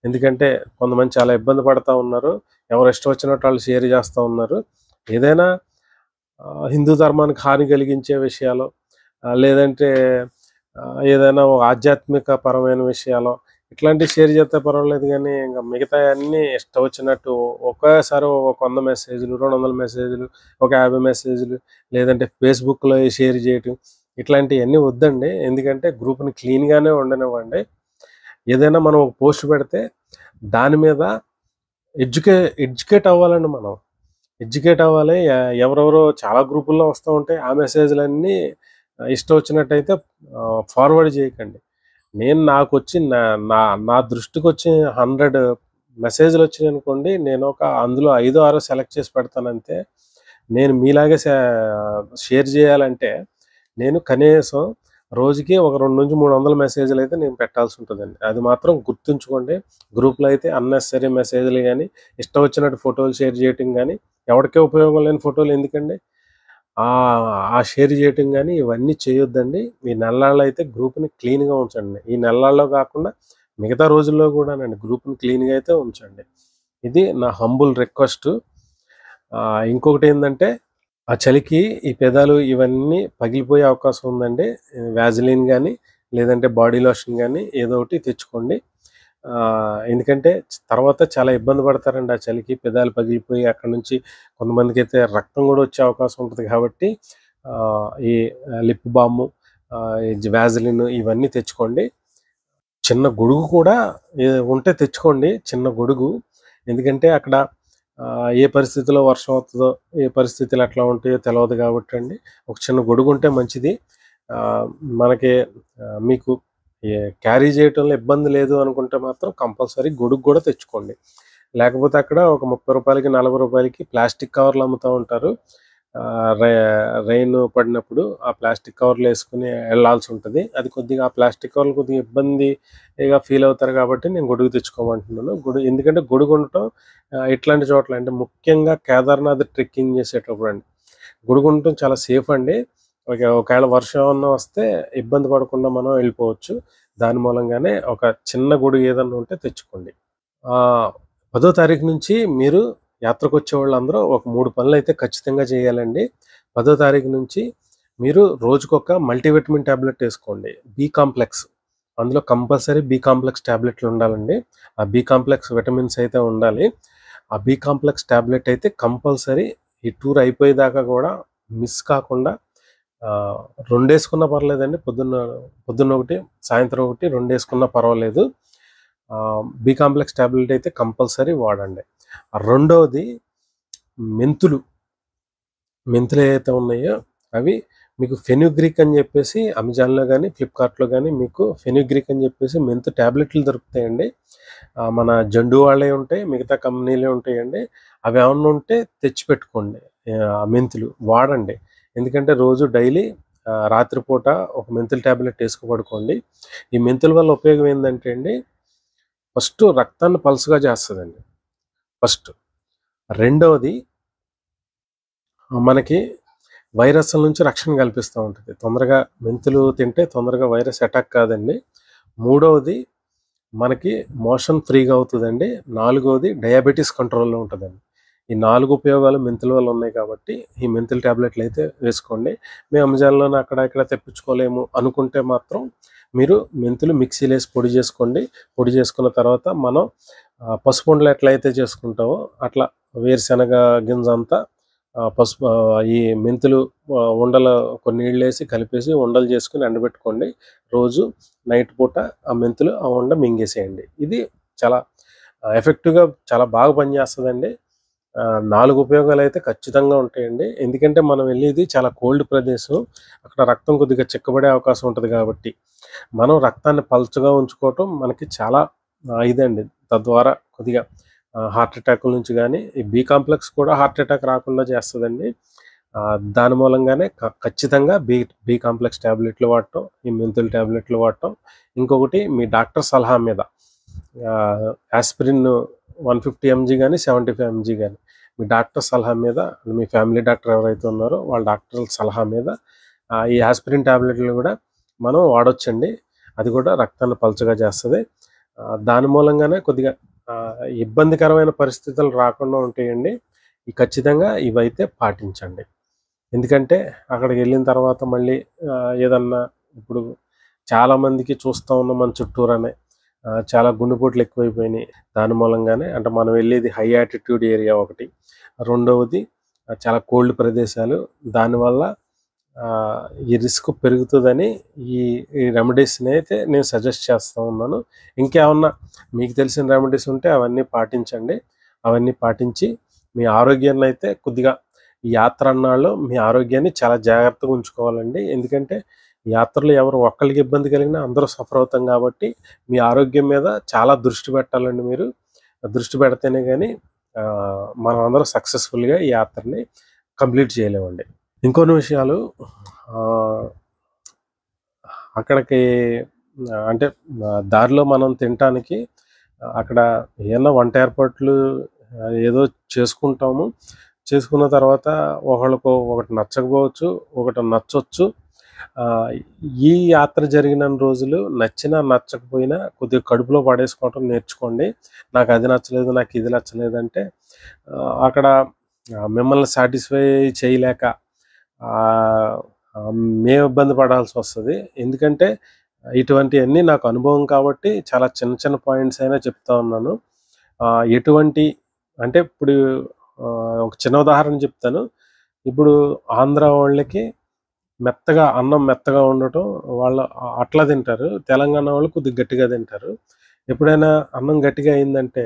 A: ఎందుకంటే కొంతమంది చాలా ఇబ్బంది పడతా ఉన్నారు. ఎవరు ఇష్టం వచ్చినట్టు వాళ్ళు షేర్ చేస్తూ ఉన్నారు. ఏదైనా హిందూ ధర్మానికి హాని కలిగించే విషయాలు, లేదంటే ఏదైనా ఆధ్యాత్మిక పరమైన విషయాలు ఇట్లాంటివి షేర్ చేస్తే పర్వాలేదు గానీ, ఇంక మిగతాయన్నీ ఇష్టం వచ్చినట్టు ఒకేసారి ఒక 100 మెసేజ్‌లు, 200 మెసేజ్‌లు, ఒక 50 మెసేజ్‌లు లేదంటే ఫేస్‌బుక్‌లో షేర్ చేయటం ఇట్లాంటియన్నీ వద్దండి. ఎందుకంటే గ్రూప్‌ని క్లీన్‌గానే ఉండనివ్వండి. ఏదైనా మనం ఒక పోస్ట్ పెడితే దాని మీద ఎడ్యుకేట్ అవ్వాలండి మనం. ఎడ్యుకేట్ అవ్వాలి. ఎవరెవరో చాలా గ్రూపుల్లో వస్తూ ఉంటాయి. ఆ మెసేజ్‌లన్నీ ఇష్టం వచ్చినట్టయితే ఫార్వర్డ్ చేయకండి. నాకొచ్చి నా నా నా దృష్టికొచ్చి 100 మెసేజ్‌లు వచ్చినాయనుకోండి, నేను అందులో 5, 6 సెలెక్ట్ చేసి పెడతానంతే. నేను మీలాగే షేర్ చేయాలంటే నేను కనీసం రోజుకి ఒక 200-300 మెసేజ్‌లు అయితే నేను పెట్టాల్సి ఉంటదండి. అది మాత్రం గుర్తుంచుకోండి. గ్రూప్‌లో అయితే అన్నెసెసరీ మెసేజ్‌లు గానీ, ఇష్టం వచ్చినట్టు ఫోటోలు షేర్ చేయటం గానీ, ఎవడికే ఉపయోగం లేని ఫోటోలు ఎందుకండి? ఆ షేర్ చేయటం గానీ ఇవన్నీ చేయొద్దండి. ఈ నెల్లాళ్ళు అయితే గ్రూప్‌ని క్లీన్‌గా ఉంచండి. ఈ నెల్లాళ్ళలో కాకుండా మిగతా రోజుల్లో గూడానండి గ్రూప్‌ని క్లీన్‌గా అయితే ఉంచండి. ఇది నా హంబుల్ రిక్వెస్టు. ఇంకొకటేందంటే ఆ చలికి ఈ పెదాలు ఇవన్నీ పగిలిపోయే అవకాశం ఉందండి. వాజిలిన్ గానీ, లేదంటే బాడీ లోషన్ గానీ ఏదో ఒకటి తెచ్చుకోండి. ఎందుకంటే తర్వాత చాలా ఇబ్బంది పడతారండి ఆ చలికి. పెదాలు పగిలిపోయి అక్కడి నుంచి కొంతమందికైతే రక్తం కూడా వచ్చే అవకాశం ఉంటుంది కాబట్టి ఈ లిప్ బాము, ఈ వ్యాజిలిన్ ఇవన్నీ తెచ్చుకోండి. చిన్న గొడుగు కూడా ఉంటే తెచ్చుకోండి, చిన్న గొడుగు. ఎందుకంటే అక్కడ ఏ పరిస్థితిలో వర్షం అవుతుందో, ఏ పరిస్థితులు ఎట్లా ఉంటాయో తెలియదు కాబట్టి అండి, ఒక చిన్న గొడుగు ఉంటే మంచిది. మనకి మీకు క్యారీ చేయటంలో ఇబ్బంది లేదు అనుకుంటే మాత్రం కంపల్సరీ గొడుగు కూడా తెచ్చుకోండి. లేకపోతే అక్కడ ఒక 30 రూపాయలకి 40 రూపాయలకి ప్లాస్టిక్ కవర్లు అమ్ముతూ ఉంటారు. రెయిన్ పడినప్పుడు ఆ ప్లాస్టిక్ కవర్లు వేసుకుని వెళ్ళాల్సి ఉంటుంది. అది కొద్దిగా ఆ ప్లాస్టిక్ కవర్లు కొద్దిగా ఇబ్బందిగా ఫీల్ అవుతారు కాబట్టి నేను గొడుగు తెచ్చుకోమంటున్నాను. ఎందుకంటే గొడుగు ఉండటం ఇట్లాంటి చోట్ల అంటే ముఖ్యంగా కేదార్నాథ్ ట్రెక్కింగ్ చేసేటప్పుడు అండి, గొడుగు ఉండటం చాలా సేఫ్ అండి. ఒకవేళ వర్షం ఏమన్నా వస్తే ఇబ్బంది పడకుండా మనం వెళ్ళిపోవచ్చు. దాని మూలంగానే ఒక చిన్న గొడుగు ఏదన్నా ఉంటే తెచ్చుకోండి. 10వ తారీఖు నుంచి మీరు యాత్రకు వచ్చే వాళ్ళందరూ ఒక 3 పనులు అయితే ఖచ్చితంగా చేయాలండి. 10వ తారీఖు నుంచి మీరు రోజుకొక మల్టీవిటమిన్ ట్యాబ్లెట్ వేసుకోండి. బి కాంప్లెక్స్, అందులో కంపల్సరీ బి కాంప్లెక్స్ ట్యాబ్లెట్లు ఉండాలండి. ఆ బి కాంప్లెక్స్ విటమిన్స్ అయితే ఉండాలి. ఆ బి కాంప్లెక్స్ ట్యాబ్లెట్ అయితే కంపల్సరీ ఈ టూర్ అయిపోయేదాకా కూడా మిస్ కాకుండా 2 వేసుకున్నా పర్లేదండి. పొద్దున్న ఒకటి, సాయంత్రం ఒకటి, 2 వేసుకున్నా పర్వాలేదు. బి కాంప్లెక్స్ ట్యాబ్లెట్ అయితే కంపల్సరీ వాడండి. రెండవది మెంతులు ఏవైతే ఉన్నాయో అవి మీకు ఫెనుగ్రీక్ అని చెప్పేసి అమెజాన్లో కానీ ఫ్లిప్కార్ట్లో కానీ మీకు ఫెనుగ్రీక్ అని చెప్పేసి మెంతు ట్యాబ్లెట్లు దొరుకుతాయండి. మన జండు వాళ్ళే ఉంటాయి, మిగతా కంపెనీలే ఉంటాయండి. అవి ఏమన్నా ఉంటే తెచ్చిపెట్టుకోండి. మెంతులు వాడండి. ఎందుకంటే రోజు డైలీ రాత్రిపూట ఒక మెంతుల ట్యాబ్లెట్ వేసుకు పడుకోండి. ఈ మెంతుల వల్ల ఉపయోగం ఏంటంటే అండి, ఫస్ట్ రక్తాన్ని పల్స్గా చేస్తుందండి ఫస్ట్. రెండవది మనకి వైరస్ల నుంచి రక్షణ కల్పిస్తూ ఉంటుంది. తొందరగా మెంతులు తింటే తొందరగా వైరస్ అటాక్ కాదండి. మూడవది మనకి మోషన్ ఫ్రీగా అవుతుందండి. నాలుగవది డయాబెటీస్ కంట్రోల్లో ఉంటుందండి. ఈ 4 ఉపయోగాలు మెంతుల వల్ల ఉన్నాయి కాబట్టి ఈ మెంతుల ట్యాబ్లెట్లు అయితే వేసుకోండి. మేము అమెజాన్లోనే అక్కడ ఇక్కడ తెప్పించుకోలేము అనుకుంటే మాత్రం మీరు మెంతులు మిక్సీలో వేసి పొడి చేసుకోండి. పొడి చేసుకున్న తర్వాత మనం పసుపుండలు ఎట్లయితే చేసుకుంటామో అట్లా వేరుశనగ గింజ అంతా పసుపు ఈ మెంతులు ఉండలు కొన్ని నీళ్ళు వేసి కలిపేసి ఉండలు చేసుకుని ఎండబెట్టుకోండి. రోజు నైట్ పూట ఆ మెంతులు ఆ ఉండ మింగేసేయండి. ఇది చాలా ఎఫెక్టివ్గా చాలా బాగా పనిచేస్తుందండి. 4 ఉపయోగాలు అయితే ఖచ్చితంగా ఉంటాయండి. ఎందుకంటే మనం వెళ్ళేది చాలా కోల్డ్ ప్రదేశం, అక్కడ రక్తం కొద్దిగా చిక్కబడే అవకాశం ఉంటుంది కాబట్టి మనం రక్తాన్ని పల్చగా ఉంచుకోవటం మనకి చాలా ఇదండి. తద్వారా కొద్దిగా హార్ట్ అటాక్ల నుంచి కానీ, ఈ బి కాంప్లెక్స్ కూడా హార్ట్ అటాక్ రాకుండా చేస్తుందండి. దాని మూలంగానే ఖచ్చితంగా బి కాంప్లెక్స్ ట్యాబ్లెట్లు వాడటం, ఈ మెంతుల ట్యాబ్లెట్లు వాడటం. ఇంకొకటి మీ డాక్టర్ సలహా మీద యాస్పిరిన్ 150 mg కానీ 75 mg కానీ మీ డాక్టర్ సలహా మీద, మీ ఫ్యామిలీ డాక్టర్ ఎవరైతే ఉన్నారో వాళ్ళ డాక్టర్ సలహా మీద ఈ యాస్పిరిన్ ట్యాబ్లెట్లు కూడా మనం వాడొచ్చండి. అది కూడా రక్తాన్ని పల్చగా చేస్తుంది. దాని మూలంగానే కొద్దిగా ఇబ్బందికరమైన పరిస్థితులు రాకుండా ఉంటాయండి. ఖచ్చితంగా ఇవైతే పాటించండి. ఎందుకంటే అక్కడికి వెళ్ళిన తర్వాత మళ్ళీ ఏదన్నా ఇప్పుడు చాలామందికి చూస్తూ ఉన్నాం మన చుట్టూరానే చాలా గుండెపోట్లు ఎక్కువైపోయినాయి. దాని మూలంగానే అంటే మనం వెళ్ళేది హై ఆల్టిట్యూడ్ ఏరియా ఒకటి, రెండవది చాలా కోల్డ్ ప్రదేశాలు. దానివల్ల ఈ రిస్క్ పెరుగుతుందని ఈ రెమెడీస్ని అయితే నేను సజెస్ట్ చేస్తూ ఉన్నాను. ఇంకేమన్నా మీకు తెలిసిన రెమెడీస్ ఉంటే అవన్నీ పాటించండి. అవన్నీ పాటించి మీ ఆరోగ్యాన్ని అయితే కొద్దిగా ఈ యాత్ర అన్నాళ్ళు మీ ఆరోగ్యాన్ని చాలా జాగ్రత్తగా ఉంచుకోవాలండి. ఎందుకంటే యాత్రలో ఎవరు ఒక్కరికి ఇబ్బంది కలిగినా అందరూ సఫర్ అవుతాం కాబట్టి మీ ఆరోగ్యం మీద చాలా దృష్టి పెట్టాలండి. మీరు దృష్టి పెడితేనే కానీ మనం అందరం సక్సెస్ఫుల్గా ఈ యాత్రని కంప్లీట్ చేయలేమండి. ఇంకొన్ని విషయాలు, అక్కడికి అంటే దారిలో మనం తినటానికి అక్కడ ఏమన్నా వంట ఏర్పాట్లు ఏదో చేసుకుంటాము. చేసుకున్న తర్వాత ఒకటి నచ్చకపోవచ్చు, ఒకటి నచ్చవచ్చు. ఈ యాత్ర జరిగిన రోజులు నచ్చినా నచ్చకపోయినా కొద్దిగా కడుపులో పడేసుకోవటం నేర్చుకోండి. నాకు అది నచ్చలేదు, నాకు ఇది నచ్చలేదంటే అక్కడ మిమ్మల్ని సాటిస్ఫై చేయలేక మేము ఇబ్బంది పడాల్సి వస్తుంది. ఎందుకంటే ఇటువంటివన్నీ నాకు అనుభవం కాబట్టి చాలా చిన్న చిన్న పాయింట్స్ అయినా చెప్తా ఉన్నాను. ఎటువంటి అంటే ఇప్పుడు ఒక చిన్న ఉదాహరణ చెప్తాను. ఇప్పుడు ఆంధ్ర వాళ్ళకి అన్నం మెత్తగా ఉండటం వాళ్ళు అట్లా తింటారు. తెలంగాణ వాళ్ళు కొద్దిగా గట్టిగా తింటారు. ఎప్పుడైనా అన్నం గట్టిగా అయిందంటే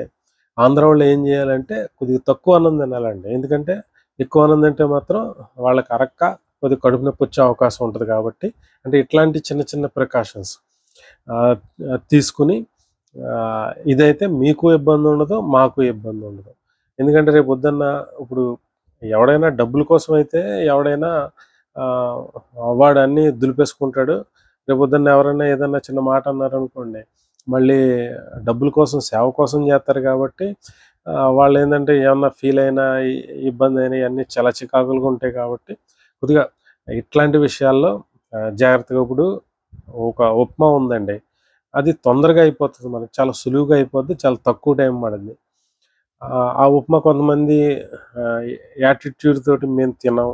A: ఆంధ్ర వాళ్ళు ఏం చేయాలంటే కొద్దిగా తక్కువ అన్నం తినాలండి. ఎందుకంటే ఎక్కువ అన్నం తింటే మాత్రం వాళ్ళకి అరక్క కొద్దిగా కడుపు నొప్పి వచ్చే అవకాశం ఉంటుంది కాబట్టి, అంటే ఇట్లాంటి చిన్న చిన్న ప్రికాషన్స్ తీసుకుని ఇదైతే మీకు ఇబ్బంది ఉండదు, మాకు ఇబ్బంది ఉండదు. ఎందుకంటే రేపు పొద్దున్న ఇప్పుడు ఎవడైనా డబ్బుల కోసం అయితే ఎవడైనా వాడు అన్నీ దులిపేసుకుంటాడు. రేపు పొద్దున్న ఎవరైనా ఏదన్నా చిన్న మాట అన్నారనుకోండి, మళ్ళీ డబ్బుల కోసం సేవ కోసం చేస్తారు కాబట్టి వాళ్ళు ఏంటంటే ఏమన్నా ఫీల్ అయినా ఇబ్బంది అయినా ఇవన్నీ చాలా చికాకులుగా ఉంటాయి కాబట్టి కొద్దిగా ఇట్లాంటి విషయాల్లో జాగ్రత్తగా. ఇప్పుడు ఒక ఉప్మా ఉందండి, అది తొందరగా అయిపోతుంది, మనకి చాలా సులువుగా అయిపోద్ది, చాలా తక్కువ టైం పడుద్ది. ఆ ఉప్మా కొంతమంది యాటిట్యూడ్ తోటి మేము తినాం,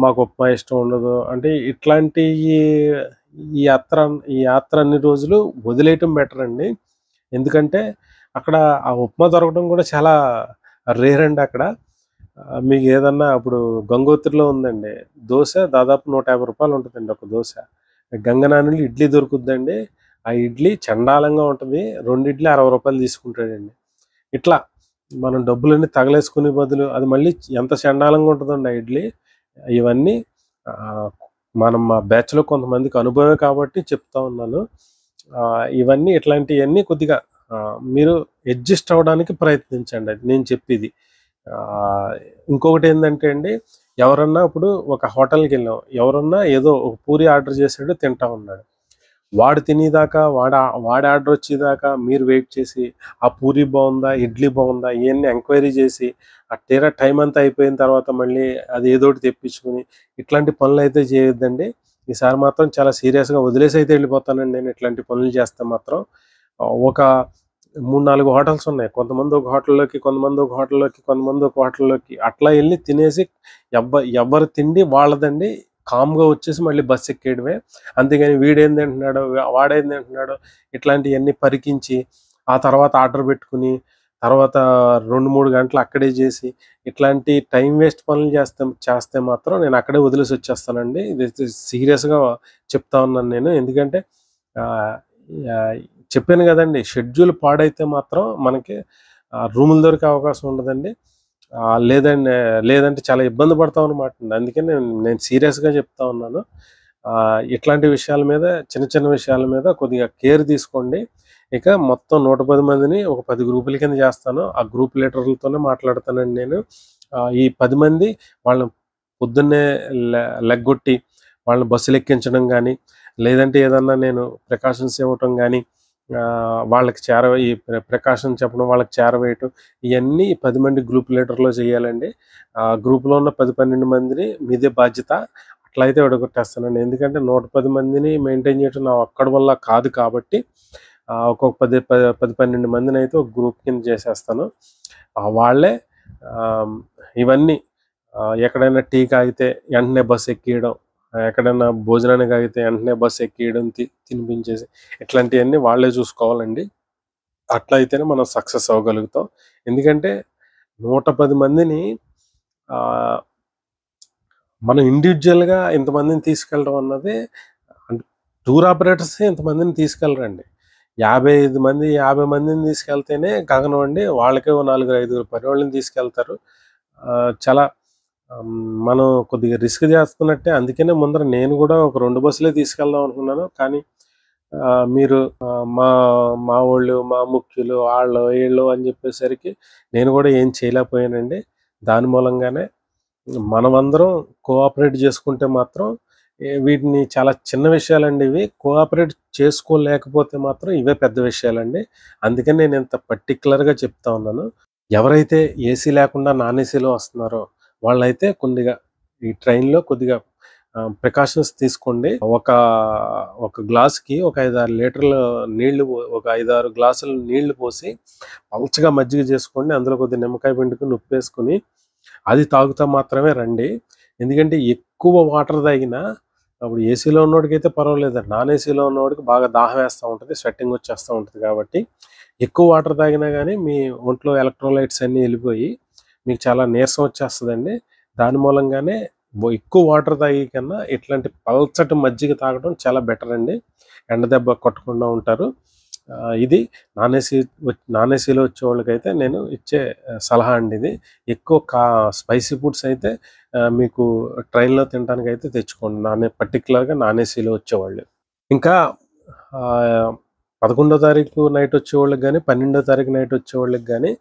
A: మాకు ఉప్మా ఇష్టం ఉండదు అంటే ఇట్లాంటి ఈ యాత్ర అన్ని రోజులు వదిలేయటం బెటర్ అండి. ఎందుకంటే అక్కడ ఆ ఉప్మా దొరకడం కూడా చాలా రేర్ అండి అక్కడ. మీకు ఏదన్నా ఇప్పుడు గంగోత్రిలో ఉందండి దోశ, దాదాపు 150 రూపాయలు ఉంటుందండి ఒక దోశ. గంగనానిలో ఇడ్లీ దొరుకుద్దండి, ఆ ఇడ్లీ చండాలంగా ఉంటుంది, 2 ఇడ్లీ 60 రూపాయలు తీసుకుంటాడండి. ఇట్లా మనం డబ్బులన్నీ తగలేసుకునే బదులు అది మళ్ళీ ఎంత చండాలంగా ఉంటుందండి ఆ ఇడ్లీ. ఇవన్నీ మనం మా బ్యాచ్లో కొంతమందికి అనుభవమే కాబట్టి చెప్తా ఉన్నాను. ఇవన్నీ ఇట్లాంటివన్నీ కొద్దిగా మీరు అడ్జస్ట్ అవ్వడానికి ప్రయత్నించండి, అది నేను చెప్పేది. ఇంకొకటి ఏంటంటే అండి, ఎవరన్నా ఇప్పుడు ఒక హోటల్కి వెళ్ళాం, ఎవరన్నా ఏదో ఒక పూరి ఆర్డర్ చేసాడు, తింటా ఉన్నాడు, వాడు తినేదాకా వాడి ఆర్డర్ వచ్చేదాకా మీరు వెయిట్ చేసి ఆ పూరి బాగుందా ఇడ్లీ బాగుందా ఇవన్నీ ఎంక్వైరీ చేసి ఆ తీరా టైం అంతా అయిపోయిన తర్వాత మళ్ళీ అది ఏదోటి తెప్పించుకుని ఇట్లాంటి పనులు అయితే చేయొద్దండి. ఈసారి మాత్రం చాలా సీరియస్గా వదిలేసి అయితే వెళ్ళిపోతానండి నేను ఇట్లాంటి పనులు చేస్తే మాత్రం. ఒక 3-4 హోటల్స్ ఉన్నాయి, కొంతమంది ఒక హోటల్లోకి, కొంతమంది ఒక హోటల్లోకి, కొంతమంది ఒక హోటల్లోకి అట్లా వెళ్ళి తినేసి ఎవరి తిండి వాళ్ళదండి, కామ్గా వచ్చేసి మళ్ళీ బస్సు ఎక్కేయడమే. అంతేగాని వీడేం తింటున్నాడు వాడేం తింటున్నాడు ఇట్లాంటివన్నీ పరికించి ఆ తర్వాత ఆర్డర్ పెట్టుకుని తర్వాత 2-3 గంటలు అక్కడే చేసి ఇట్లాంటి టైం వేస్ట్ పనులు చేస్తే మాత్రం నేను అక్కడే వదిలేసి వచ్చేస్తానండి. ఇది సీరియస్గా చెప్తా ఉన్నాను నేను. ఎందుకంటే చెప్పాను కదండి, షెడ్యూల్ పాడైతే మాత్రం మనకి రూములు దొరికే అవకాశం ఉండదండి. లేదంటే చాలా ఇబ్బంది పడతాం అనమాట. అందుకని నేను సీరియస్గా చెప్తా ఉన్నాను. ఇట్లాంటి విషయాల మీద, చిన్న చిన్న విషయాల మీద కొద్దిగా కేర్ తీసుకోండి. ఇక మొత్తం 110 మందిని ఒక 10 గ్రూపుల కింద చేస్తాను, ఆ గ్రూప్ లీడర్లతోనే మాట్లాడతానండి నేను. ఈ 10 మంది వాళ్ళని పొద్దున్నే లెగ్గొట్టి వాళ్ళని బస్సులు ఎక్కించడం కానీ, లేదంటే ఏదన్నా నేను ప్రికాషన్స్ ఇవ్వటం కానీ, వాళ్ళకి ఈ ప్రికాషన్ చెప్పడం, వాళ్ళకి చేరవేయటం, ఇవన్నీ 10 మంది గ్రూప్ లీడర్లో చేయాలండి. గ్రూప్లో ఉన్న 10-12 మందిని మీదే బాధ్యత. అట్లా అయితే విడగొట్టేస్తానండి. ఎందుకంటే 110 మందిని మెయింటైన్ చేయడం నా ఒక్కడి వల్ల కాదు కాబట్టి ఒక్కొక్క 10-12 మందిని అయితే ఒక గ్రూప్ కింద చేసేస్తాను. వాళ్ళే ఇవన్నీ ఎక్కడైనా టీ తాగితే వెంటనే బస్సు ఎక్కియడం, ఎక్కడైనా భోజనానికి ఆగితే వెంటనే బస్సు ఎక్కియడం, తినిపించేసి ఇట్లాంటివన్నీ వాళ్ళే చూసుకోవాలండి. అట్లా అయితేనే మనం సక్సెస్ అవ్వగలుగుతాం. ఎందుకంటే 110 మందిని మనం ఇండివిజువల్గా ఇంతమందిని తీసుకెళ్ళడం అన్నది, టూర్ ఆపరేటర్స్ ఇంతమందిని తీసుకెళ్ళరండి. 50 మందిని తీసుకెళ్తేనే గగనం అండి. వాళ్ళకే 4-5 పని వాళ్ళని తీసుకెళ్తారు. చాలా మనం కొద్దిగా రిస్క్ చేస్తున్నట్టే. అందుకనే ముందర నేను కూడా ఒక 2 బస్సులే తీసుకెళ్దాం అనుకున్నాను. కానీ మీరు మా వాళ్ళు, మా ముఖ్యులు, వీళ్ళు అని చెప్పేసరికి నేను కూడా ఏం చేయలేకపోయానండి. దాని మూలంగానే మనమందరం కోఆపరేట్ చేసుకుంటే మాత్రం వీటిని చాలా చిన్న విషయాలండి ఇవి. కోఆపరేట్ చేసుకోలేకపోతే మాత్రం ఇవే పెద్ద విషయాలండి. అందుకని నేను ఇంత పర్టిక్యులర్గా చెప్తా ఉన్నాను. ఎవరైతే ఏసీ లేకుండా నాన్ ఏసీలో వస్తున్నారో వాళ్ళైతే కొద్దిగా ఈ ట్రైన్లో కొద్దిగా ప్రికాషన్స్ తీసుకోండి. ఒక గ్లాస్కి ఒక 5-6 లీటర్ల నీళ్లు, ఒక 5-6 గ్లాసులు నీళ్లు పోసి పల్చగా మజ్జిగ చేసుకోండి. అందులో కొద్దిగా నిమ్మకాయ పిండుకుని ఉప్పేసుకుని అది తాగుతా మాత్రమే రండి. ఎందుకంటే ఎక్కువ వాటర్ తాగినా అప్పుడు ఏసీలో ఉన్నోడికైతే పర్వాలేదండి. నాన్ ఏసీలో ఉన్నోడికి బాగా దాహం వేస్తూ ఉంటుంది, స్వెట్టింగ్ వచ్చేస్తూ ఉంటుంది. కాబట్టి ఎక్కువ వాటర్ తాగినా కానీ మీ ఒంట్లో ఎలక్ట్రోలైట్స్ అన్నీ వెళ్ళిపోయి మీకు చాలా నీరసం వచ్చేస్తుందండి. దాని మూలంగానే ఎక్కువ వాటర్ తాగే కన్నా ఇట్లాంటి పల్చటి మజ్జిగ తాగడం చాలా బెటర్ అండి. ఎండ దెబ్బ కొట్టకుండా ఉంటారు. ఇది నాన్ ఏసీలో వచ్చేవాళ్ళకైతే నేను ఇచ్చే సలహా అండి ఇది. ఎక్కువ స్పైసీ ఫుడ్స్ అయితే మీకు ట్రైన్‌లో తినడానికైతే తెచ్చుకోండి. పర్టిక్యులర్‌గా నాన్ ఏసీలో వచ్చేవాళ్ళు. ఇంకా 11వ తారీఖు నైట్ వచ్చేవాళ్ళకి గానీ, 12వ తారీఖు నైట్ వచ్చేవాళ్ళకి గానీ,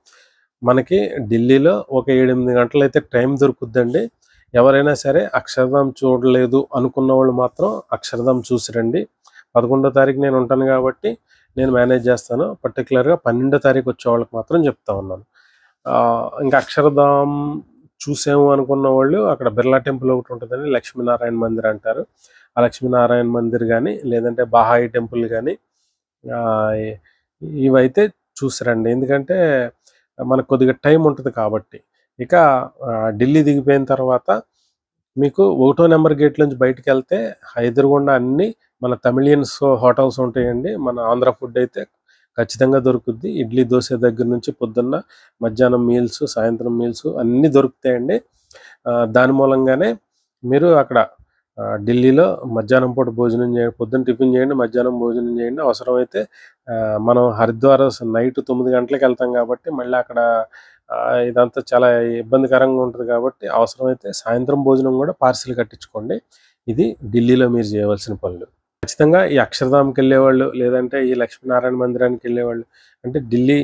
A: మనకి ఢిల్లీలో ఒక 7, 8 గంటలైతే టైం దొరుకుద్దండి. ఎవరైనా సరే అక్షరధామ్ చూడలేదు అనుకున్న వాళ్ళు మాత్రం అక్షరధామ్ చూసి రండి. 11వ తారీఖు నేను ఉంటాను కాబట్టి నేను మేనేజ్ చేస్తాను. పర్టిక్యులర్‌గా 12వ తారీఖు వచ్చేవాళ్ళకి మాత్రం చెప్తా ఉన్నాను. ఇంకా అక్షరధామ్ చూసాము అనుకున్న వాళ్ళు అక్కడ బిర్లా టెంపుల్ ఒకటి ఉంటుందండి. లక్ష్మీనారాయణ మందిర్ అంటారు. ఆ లక్ష్మీనారాయణ మందిర్ కానీ, లేదంటే బహాయి టెంపుల్ కానీ ఇవైతే చూసిరండి. ఎందుకంటే మనకు కొద్దిగా టైం ఉంటుంది కాబట్టి. ఇక ఢిల్లీ దిగిపోయిన తర్వాత మీకు 1వ నెంబర్ గేట్ నుంచి బయటికెళ్తే ఎదురుగుండా అన్నీ మన తమిళియన్స్ హోటల్స్ ఉంటాయండి. మన ఆంధ్ర ఫుడ్ అయితే ఖచ్చితంగా దొరుకుద్ది. ఇడ్లీ, దోస దగ్గర నుంచి పొద్దున్న, మధ్యాహ్నం మీల్స్, సాయంత్రం మీల్స్ అన్నీ దొరుకుతాయండి. దాని మూలంగానే మీరు అక్కడ ఢిల్లీలో మధ్యాహ్నం పూట భోజనం చేయండి. పొద్దున్న టిఫిన్ చేయండి, మధ్యాహ్నం భోజనం చేయండి. అవసరమైతే మనం హరిద్వార్ నైట్ 9 గంటలకు వెళ్తాం కాబట్టి మళ్ళీ అక్కడ ఇదంతా చాలా ఇబ్బందికరంగా ఉంటుంది కాబట్టి అవసరమైతే సాయంత్రం భోజనం కూడా పార్సిల్ కట్టించుకోండి. ఇది ఢిల్లీలో మీరు చేయవలసిన పనులు. ఖచ్చితంగా ఈ అక్షరధామ్‌కి వెళ్ళేవాళ్ళు, లేదంటే ఈ లక్ష్మీనారాయణ మందిరానికి వెళ్ళేవాళ్ళు, అంటే ఢిల్లీ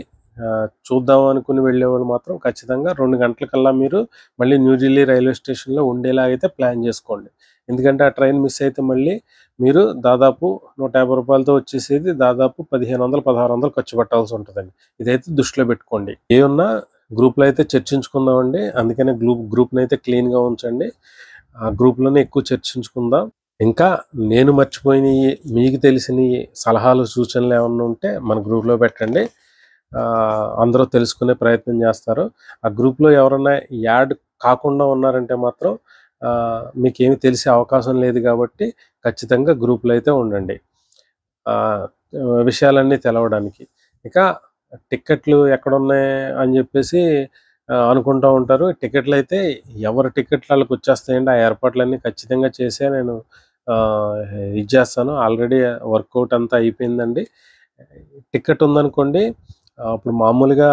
A: చూద్దాం అనుకుని వెళ్ళేవాళ్ళు మాత్రం ఖచ్చితంగా 2 గంటలకల్లా మీరు మళ్ళీ న్యూ ఢిల్లీ రైల్వే స్టేషన్‌లో ఉండేలాగైతే ప్లాన్ చేసుకోండి. ఎందుకంటే ఆ ట్రైన్ మిస్ అయితే మళ్ళీ మీరు దాదాపు రూ. 150తో వచ్చేసేది దాదాపు 1500, 1600 ఖర్చు పెట్టాల్సి ఉంటుందండి. ఇదైతే దృష్టిలో పెట్టుకోండి. ఏమున్నా గ్రూప్‌లో అయితే చర్చించుకుందామండి. అందుకనే గ్రూప్‌ని అయితే క్లీన్‌గా ఉంచండి. ఆ గ్రూప్‌లోనే ఎక్కువ చర్చించుకుందాం. ఇంకా నేను మర్చిపోయినయి, మీకు తెలిసినయి సలహాలు, సూచనలు ఏమన్నా ఉంటే మన గ్రూప్‌లో పెట్టండి. అందరూ తెలుసుకునే ప్రయత్నం చేస్తారు. ఆ గ్రూప్‌లో ఎవరన్నా యాడ్ కాకుండా ఉన్నారంటే మాత్రం మీకేమి తెలిసే అవకాశం లేదు కాబట్టి ఖచ్చితంగా గ్రూప్‌లో అయితే ఉండండి. విషయాలన్నీ తెలవడానికి. ఇక టిక్కెట్లు ఎక్కడున్నాయి అని చెప్పేసి అనుకుంటూ ఉంటారు. టికెట్లయితే ఎవరి టికెట్లు ఆళ్ళకి వచ్చేస్తాయండి. ఆ ఏర్పాట్లన్నీ ఖచ్చితంగా చేసే నేను ఇది చేస్తాను. ఆల్రెడీ వర్కౌట్ అంతా అయిపోయిందండి. టికెట్ ఉందనుకోండి, ఇప్పుడు మామూలుగా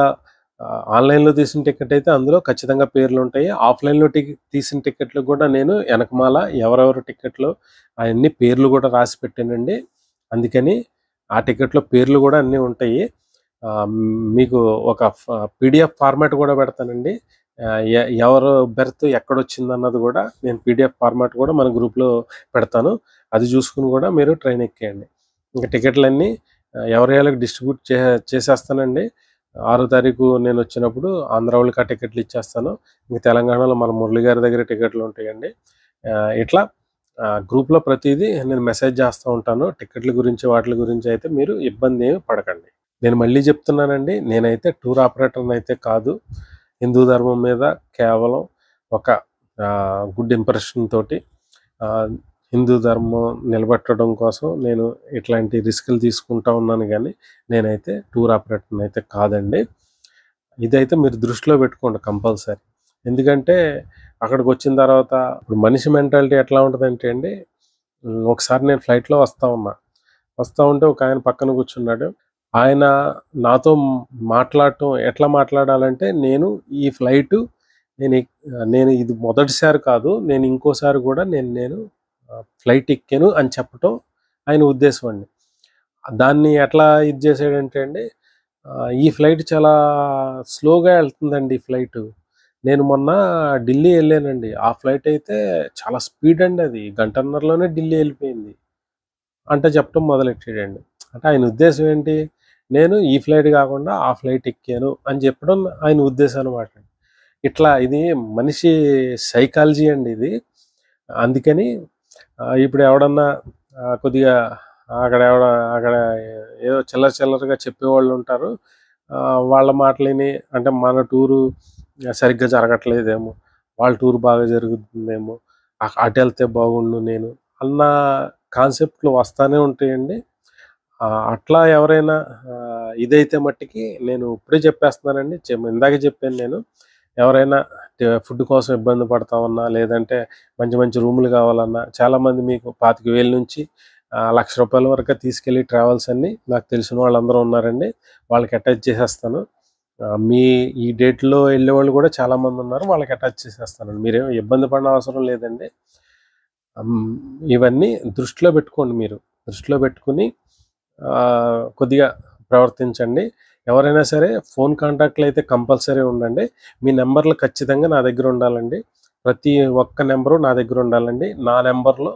A: ఆన్‌లైన్‌లో తీసిన టికెట్ అయితే అందులో ఖచ్చితంగా పేర్లుంటాయి. ఆఫ్‌లైన్‌లో తీసిన టికెట్‌లకు కూడా నేను ఎనకమాల ఎవరెవరి టికెట్‌లో అయన్నీ పేర్లు కూడా రాసి పెట్టానండి. అందుకని ఆ టికెట్‌లో పేర్లు కూడా అన్నీ ఉంటాయి. మీకు ఒక పీడీఎఫ్ ఫార్మాట్ కూడా పెడతానండి. ఎవరు బెర్త్ ఎక్కడొచ్చిందన్నది కూడా నేను పీడీఎఫ్ ఫార్మాట్ కూడా మన గ్రూప్‌లో పెడతాను. అది చూసుకొని కూడా మీరు ట్రైన్ ఎక్కేయండి. ఇంక టికెట్లన్నీ ఎవరెవరికి డిస్ట్రిబ్యూట్ చేసేస్తానండి. 6వ తారీఖు నేనొచ్చినప్పుడు ఆంధ్ర వాళ్ళకి ఆ టికెట్లు ఇచ్చేస్తాను. ఇంక తెలంగాణలో మన మురళి గారి దగ్గర టికెట్లు ఉంటాయండి. ఇట్లా గ్రూప్‌లో ప్రతీదీ నేను మెసేజ్ చేస్తూ ఉంటాను. టికెట్ల గురించి, వాటిల గురించి అయితే మీరు ఇబ్బంది ఏమి పడకండి. నేను మళ్ళీ చెప్తున్నానండి, నేనైతే టూర్ ఆపరేటర్‌నైతే కాదు. హిందూ ధర్మం మీద కేవలం ఒక గుడ్ ఇంప్రెషన్ తోటి హిందూ ధర్మం నిలబెట్టడం కోసం నేను ఇట్లాంటి రిస్కులు తీసుకుంటా ఉన్నాను గానీ, నేనైతే టూర్ ఆపరేటర్‌ని అయితే కాదండి. ఇదైతే మీరు దృష్టిలో పెట్టుకోండి కంపల్సరీ. ఎందుకంటే అక్కడికొచ్చిన తర్వాత ఇప్పుడు మనిషి మెంటాలిటీ ఎట్లా ఉంటదంటే అండి, ఒకసారి నేను ఫ్లైట్‌లో వస్తా ఉంటే ఒకాయన పక్కన కూర్చున్నాడు. ఆయన నాతో మాట్లాడటం ఎట్లా మాట్లాడాలంటే, ఈ ఫ్లైటు నేను ఇది మొదటిసారి కాదు. నేను ఇంకోసారి గూడా నేను ఫ్లైట్ ఎక్కాను అని చెప్పటం ఆయన ఉద్దేశం అండి. దాన్ని ఎట్లా ఇది చేసాడంటే అండి, ఈ ఫ్లైట్ చాలా స్లోగా ఎళ్తుందండి ఈ ఫ్లైటు. నేను మొన్న ఢిల్లీ ఎళ్ళానండి. ఆ ఫ్లైట్ అయితే చాలా స్పీడ్ అండి అది. గంటన్నరలోనే ఢిల్లీ ఎళ్ళిపోయింది. అంటే చెప్పడం మొదలెట్టాడండి. అంటే ఆయన ఉద్దేశం ఏంటి? నేను ఈ ఫ్లైట్ గాకుండా ఆ ఫ్లైట్ ఎక్కాను అని చెప్పడం ఆయన ఉద్దేశం అనమాట. ఇట్లా ఇది మనిషి సైకాలజీ అండి ఇది. అందుకని ఇప్పుడు ఎవడన్నా కొద్దిగా అక్కడ ఏదో చిల్లరగా చెప్పేవాళ్ళుంటారు. వాళ్ళ మాటలిని అంటే మన టూరు సరిగ్గా జరగట్లేదేమో, వాళ్ళ టూర్ బాగా జరుగుతుందేమో, అటెళ్తే బాగుండు నేను అన్న కాన్సెప్ట్లు వస్తానే ఉంటాయండి. అట్లా ఎవరైనా ఇదైతే మట్టికి నేను ఇప్పుడే చెప్పేస్తున్నానండి. ఇందాకే చెప్పాను నేను. ఎవరైనా ఫుడ్ కోసం ఇబ్బంది పడతా ఉన్నా, లేదంటే మంచి మంచి రూములు కావాలన్నా, చాలామంది మీకు 25,000 నుంచి ₹1,00,000 వరకు తీసుకెళ్ళి ట్రావెల్స్ అన్నీ నాకు తెలిసిన వాళ్ళందరూ ఉన్నారండి. వాళ్ళకి అటాచ్ చేసేస్తాను. మీ ఈ డేట్‌లో వెళ్ళేవాళ్ళు కూడా చాలామంది ఉన్నారు. వాళ్ళకి అటాచ్ చేసేస్తానండి. మీరేమి ఇబ్బంది పడిన అవసరం లేదండి. ఇవన్నీ దృష్టిలో పెట్టుకోండి మీరు. దృష్టిలో పెట్టుకొని కొద్దిగా ప్రవర్తించండి. ఎవరైనా సరే ఫోన్ కాంటాక్ట్‌లో అయితే కంపల్సరీ ఉండండి. మీ నంబర్‌లు ఖచ్చితంగా నా దగ్గర ఉండాలండి. ప్రతి ఒక్క నంబరు నా దగ్గర ఉండాలండి. నా నంబర్‌లో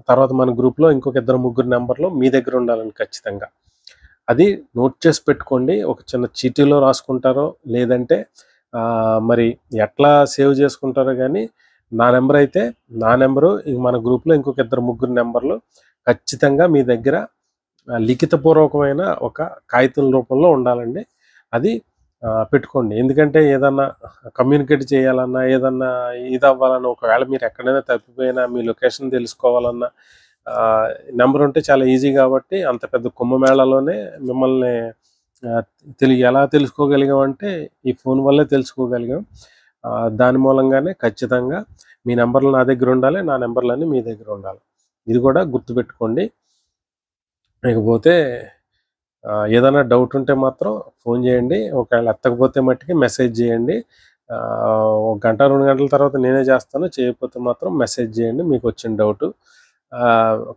A: తర్వాత మన గ్రూప్‌లో ఇంకొక ఇద్దరు, ముగ్గురు నంబర్‌లు మీ దగ్గర ఉండాలండి ఖచ్చితంగా. అది నోట్ చేసి పెట్టుకోండి. ఒక చిన్న చీటీలో రాసుకుంటారో, లేదంటే మరి ఎట్లా సేవ్ చేసుకుంటారో గానీ, నా నంబర్ అయితే నా నంబరు, మన గ్రూప్‌లో ఇంకొక ఇద్దరు, ముగ్గురు నంబర్‌లు ఖచ్చితంగా మీ దగ్గర లిఖితపూర్వకమైన ఒక కాగితం రూపంలో ఉండాలండి. అది పెట్టుకోండి. ఎందుకంటే ఏదన్నా కమ్యూనికేట్ చేయాలన్నా, ఏదన్నా ఇదవ్వాలన్నా, ఒకవేళ మీరు ఎక్కడైనా తప్పిపోయినా, మీ లొకేషన్ తెలుసుకోవాలన్నా నంబర్ ఉంటే చాలా ఈజీ కాబట్టి, అంత పెద్ద కుంభమేళాలోనే మిమ్మల్ని ఎలా తెలుసుకోగలిగామంటే ఈ ఫోన్ వల్లే తెలుసుకోగలిగాం. దాని మూలంగానే ఖచ్చితంగా మీ నంబర్లు నా దగ్గర ఉండాలి. నా నంబర్లన్నీ మీ దగ్గర ఉండాలి. ఇది కూడా గుర్తుపెట్టుకోండి. ఇకపోతే ఏదైనా డౌట్ ఉంటే మాత్రం ఫోన్ చేయండి. ఒకవేళ ఎత్తకపోతే మట్టుకి మెసేజ్ చేయండి. ఒక గంట, 2 గంటల తర్వాత నేనే చేస్తాను. చేయకపోతే మాత్రం మెసేజ్ చేయండి మీకు వచ్చిన డౌటు.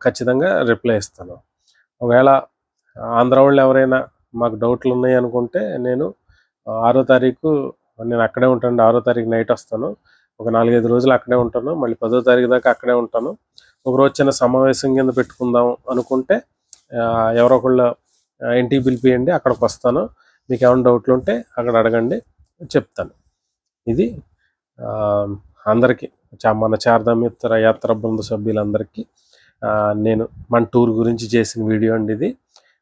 A: ఖచ్చితంగా రిప్లై ఇస్తాను. ఒకవేళ ఆంధ్ర వాళ్ళు ఎవరైనా మాకు డౌట్లు ఉన్నాయి అనుకుంటే, నేను 6వ తారీఖు నేను అక్కడే ఉంటానండి. 6వ తారీఖు నైట్ వస్తాను. ఒక 4, 5 రోజులు అక్కడే ఉంటాను. మళ్ళీ 10వ తారీఖు దాకా అక్కడే ఉంటాను. ఒకరోజు చిన్న సమావేశం కింద పెట్టుకుందాం అనుకుంటే ఎవరో ఒకళ్ళు ఇంటికి పిలిపియండి. అక్కడికి వస్తాను. మీకు ఏమైనా డౌట్లు ఉంటే అక్కడ అడగండి, చెప్తాను. ఇది అందరికీ మన శారదామిత్ర యాత్ర బృంద సభ్యులందరికీ నేను మన టూర్ గురించి చేసిన వీడియో అండి ఇది.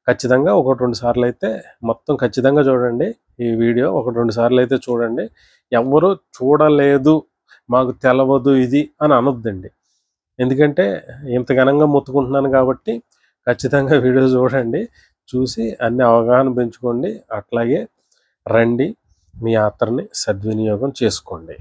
A: ఖచ్చితంగా 1, 2 సార్లు అయితే మొత్తం ఖచ్చితంగా చూడండి. ఈ వీడియో 1, 2 సార్లు అయితే చూడండి. ఎవ్వరూ చూడలేదు, మాకు తెలవదు ఇది అని అనొద్దండి. ఎందుకంటే ఇంత ఘనంగా మొత్తుకుంటున్నాను కాబట్టి ఖచ్చితంగా వీడియో చూడండి. చూసి అన్ని అవగాహన పెంచుకోండి. అట్లాగే రండి, మీ యాత్రని సద్వినియోగం చేసుకోండి.